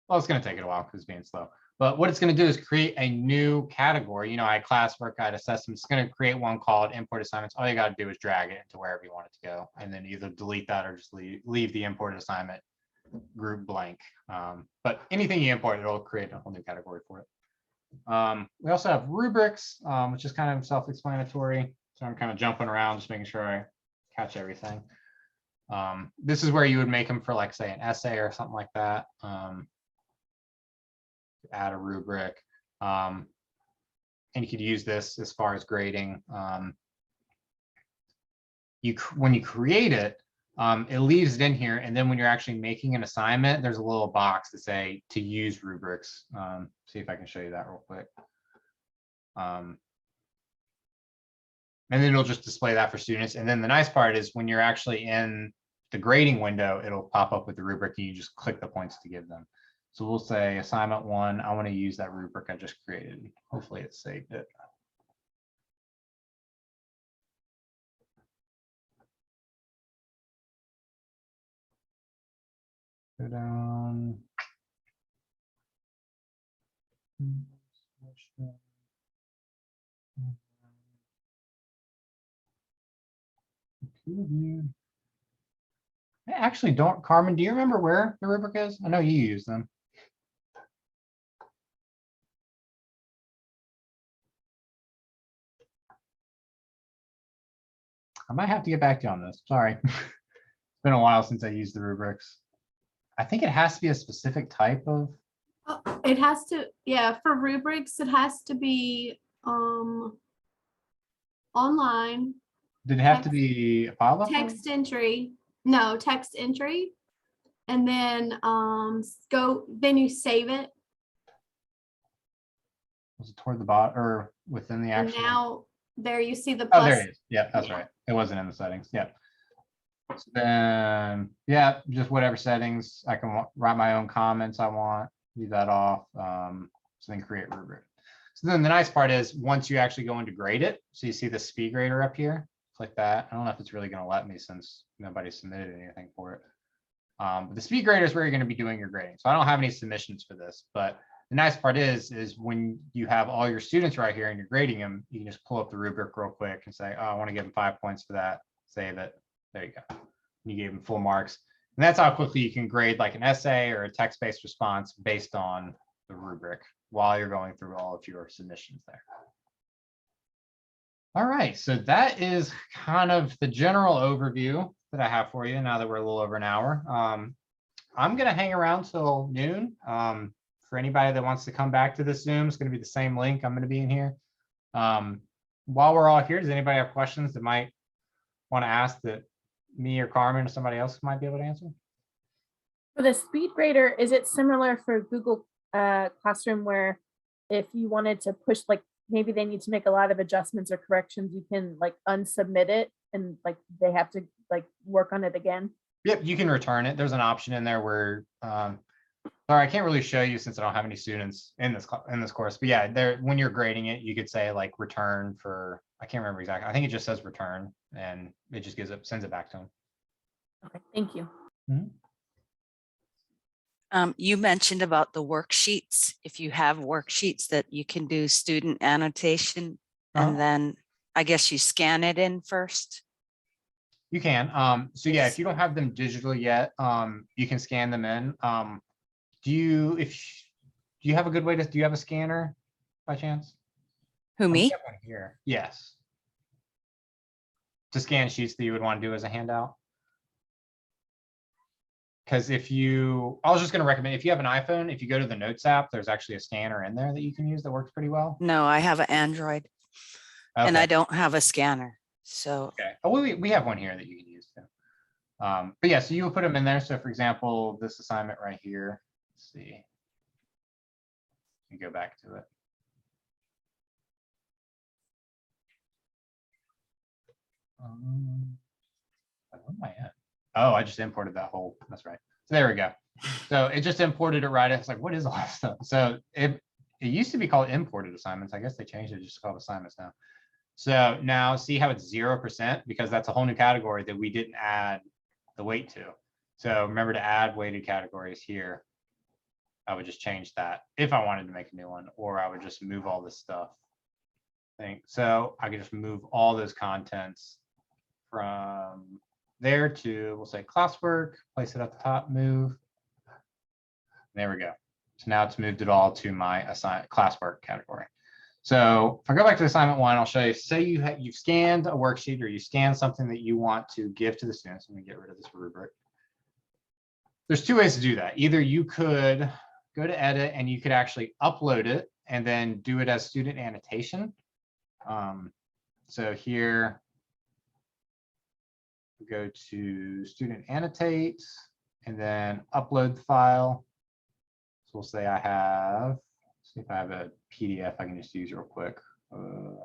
Well, it's going to take it a while because it's being slow. But what it's going to do is create a new category. You know, I had classwork, I had assessments. It's going to create one called import assignments. All you got to do is drag it into wherever you want it to go, and then either delete that or just leave the imported assignment group blank. But anything you import, it'll create a whole new category for it. We also have rubrics, which is kind of self-explanatory. So I'm kind of jumping around, just making sure I catch everything. This is where you would make them for, like, say, an essay or something like that. Add a rubric. And you could use this as far as grading. When you create it, it leaves it in here, and then when you're actually making an assignment, there's a little box to say to use rubrics. See if I can show you that real quick. And then it'll just display that for students. And then the nice part is when you're actually in the grading window, it'll pop up with the rubric, and you just click the points to give them. So we'll say assignment 1, I want to use that rubric I just created. Hopefully it saved it. Go down. I actually don't. Carmen, do you remember where the rubric is? I know you use them. I might have to get back to you on this. Sorry. It's been a while since I used the rubrics. I think it has to be a specific type of. It has to, yeah, for rubrics, it has to be online. Did it have to be a file? Text entry. No, text entry. And then then you save it. Was it toward the bottom or within the And actual? now there you see the Oh, plus. there it is. Yeah, that's right. It wasn't in the settings. Yeah. So then, yeah, just whatever settings. I can write my own comments I want. Leave that off. So then create rubric. So then the nice part is once you actually go into grade it, so you see the speed grader up here, click that. I don't know if it's really going to let me since nobody submitted anything for it. But the speed grader is where you're going to be doing your grading. So I don't have any submissions for this, but the nice part is when you have all your students right here and you're grading them, you can just pull up the rubric real quick and say, oh, I want to give them 5 points for that. Save it. There you go. You gave them full marks. And that's how quickly you can grade like an essay or a text-based response based on the rubric while you're going through all of your submissions there. All right, so that is kind of the general overview that I have for you now that we're a little over an hour. I'm going to hang around till noon. For anybody that wants to come back to this Zoom, it's going to be the same link. I'm going to be in here. While we're all here, does anybody have questions that might want to ask that me or Carmen or somebody else might be able to answer? For the speed grader, is it similar for Google Classroom where if you wanted to push, like maybe they need to make a lot of adjustments or corrections, you can like unsubmit it and like they have to like work on it again? Yep, you can return it. There's an option in there where, sorry, I can't really show you since I don't have any students in this course, but yeah, there, when you're grading it, you could say like return for, I can't remember exactly. I think it just says return and it just sends it back to them. Okay, thank you. Mm-hmm. You mentioned about the worksheets. If you have worksheets that you can do student annotation, and then I guess you scan it in first. You can. So yeah, if you don't have them digital yet, you can scan them in. Do you have a good way to, do you have a scanner by chance? Who, me? We have one here. Yes. To scan sheets that you would want to do as a handout. Because I was just going to recommend, if you have an iPhone, if you go to the Notes app, there's actually a scanner in there that you can use that works pretty well. No, I have an Android and I don't have a scanner. So okay. Oh, we have one here that you can use too. But yeah, so you would put them in there. So for example, this assignment right here, let's see. You go back to it. Where am I at? Oh, I just imported that whole, that's right. So there we go. So it just imported it right. It's like, what is all that stuff? So it used to be called imported assignments. I guess they changed it, just called assignments now. So now see how it's 0% because that's a whole new category that we didn't add the weight to. So remember to add weighted categories here. I would just change that if I wanted to make a new one, or I would just move all this stuff. So I could just move all those contents from there to, we'll say classwork, place it at the top, move, There we go. So now it's moved it all to my classwork category. So if I go back to assignment 1, I'll show you, say you've scanned a worksheet or you scanned something that you want to give to the students. Let me get rid of this rubric. There's 2 ways to do that. Either you could go to edit and you could actually upload it and then do it as student annotation. So here, we go to student annotate and then upload the file. So we'll say I have, see if I have a PDF I can just use real quick. I'm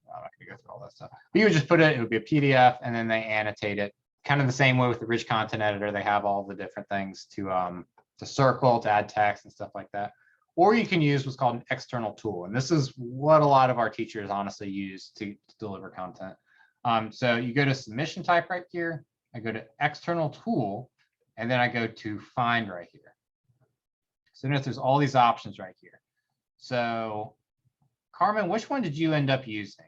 not gonna go through all that stuff. But you would just put it would be a PDF and then they annotate it. Kind of the same way with the rich content editor, they have all the different things to circle, to add text and stuff like that. Or you can use what's called an external tool. And this is what a lot of our teachers honestly use to deliver content. So you go to submission type right here. I go to external tool, and then I go to find right here. So notice there's all these options right here. So Carmen, which one did you end up using?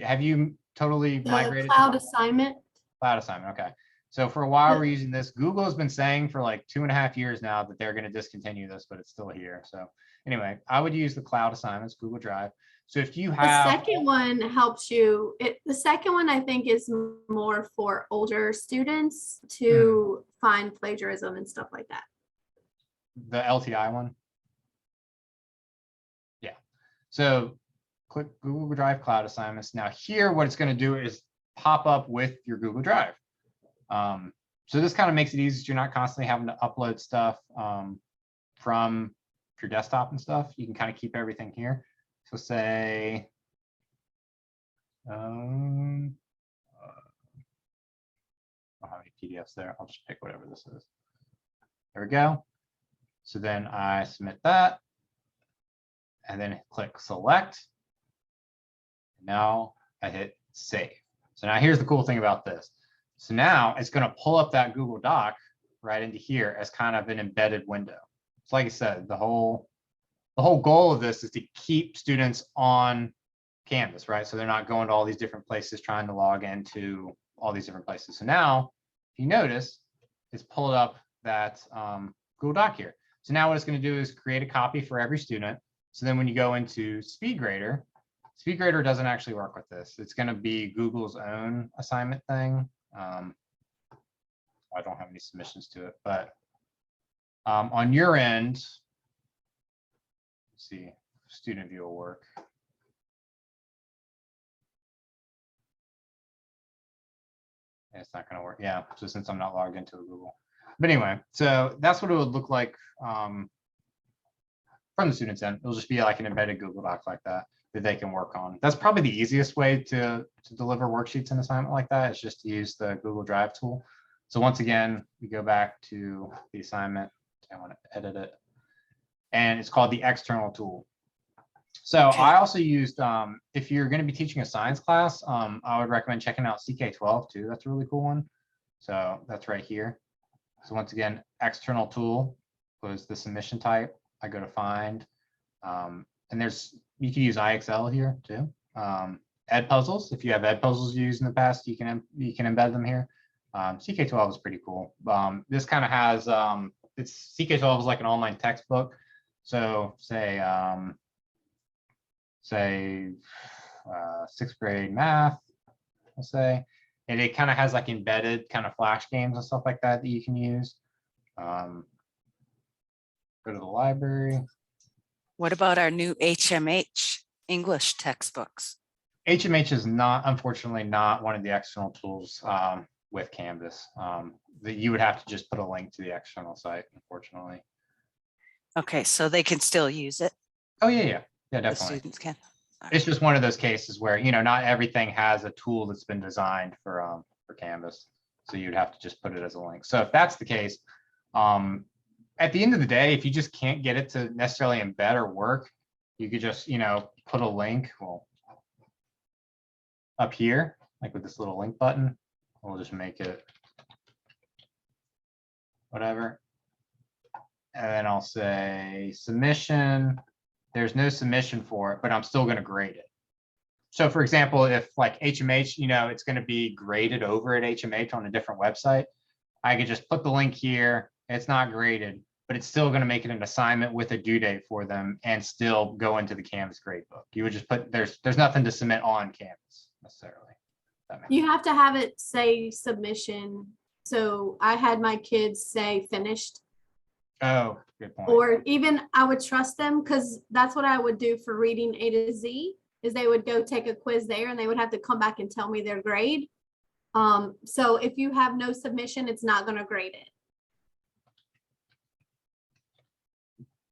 Have you totally migrated? Cloud assignment. Cloud assignment, okay. So for a while we're using this. Google has been saying for like 2.5 years now that they're going to discontinue this, but it's still here. So anyway, I would use the cloud assignments, Google Drive. So if you have The second one helps you. The second one I think is more for older students to find plagiarism and stuff like that. The LTI one. Yeah. So click Google Drive Cloud Assignments. Now here, what it's going to do is pop up with your Google Drive. So this kind of makes it easy. So you're not constantly having to upload stuff from your desktop and stuff. You can kind of keep everything here. So say, I don't have any PDFs there. I'll just pick whatever this is. There we go. So then I submit that and then click select. Now I hit save. So now here's the cool thing about this. So now it's going to pull up that Google Doc right into here as kind of an embedded window. So like I said, the whole goal of this is to keep students on Canvas, right? So they're not going to all these different places trying to log into all these different places. So now, if you notice, it's pulled up that Google Doc here. So now what it's going to do is create a copy for every student. So then when you go into SpeedGrader, SpeedGrader doesn't actually work with this. It's going to be Google's own assignment thing. I don't have any submissions to it, but on your end, let's see, student view will work. It's not going to work. Yeah, so since I'm not logged into Google. But anyway, so that's what it would look like from the student's end. It'll just be like an embedded Google Doc like that they can work on. That's probably the easiest way to deliver worksheets in assignment like that. Is just to use the Google Drive tool. So once again, we go back to the assignment. I want to edit it. And it's called the external tool. So I also used, if you're going to be teaching a science class, I would recommend checking out CK12 too. That's a really cool one. So that's right here. So once again, external tool was the submission type. I go to find, and you can use IXL here too. Ed puzzles, if you have ed puzzles used in the past, you can embed them here. CK12 is pretty cool. This kind of has, CK12 is like an online textbook. So say 6th grade math, we'll say, and it kind of has like embedded kind of flash games and stuff like that you can use. Go to the library. What about our new HMH English textbooks? HMH is not, unfortunately, not one of the external tools with Canvas. That you would have to just put a link to the external site, unfortunately. Okay, so they can still use it. Oh yeah, The definitely. students can. It's just one of those cases where, you know, not everything has a tool that's been designed for Canvas. So you'd have to just put it as a link. So if that's the case, at the end of the day, if you just can't get it to necessarily embed or work, you could just, you know, put a link up here, like with this little link button. We'll just make it whatever. And then I'll say submission. There's no submission for it, but I'm still going to grade it. So for example, if like HMH, you know, it's going to be graded over at HMH on a different website, I could just put the link here. It's not graded, but it's still going to make it an assignment with a due date for them and still go into the Canvas gradebook. You would just put, there's nothing to submit on Canvas necessarily. That makes You sense. have to have it say submission. So I had my kids say finished, Oh, good point. or even I would trust them because that's what I would do for reading A to Z is they would go take a quiz there and they would have to come back and tell me their grade. So if you have no submission, it's not going to grade it.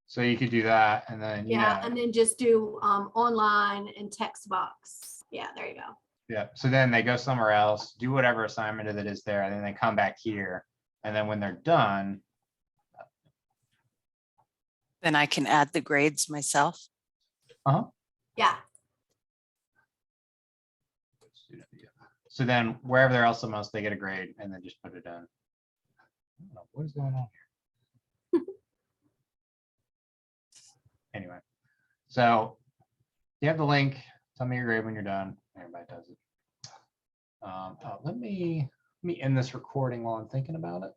So you could do that and then, Yeah, and then just do online and text box. Yeah, there you go. yeah. So then they go somewhere else, do whatever assignment that is there, and then they come back here. And then when they're done, Then I can add the grades myself. Yeah. so then wherever they're else the most, they get a grade and then just put it in. I don't know what is going on here. Anyway, so you have the link. Tell me your grade when you're done. Everybody does it. Let me end this recording while I'm thinking about it.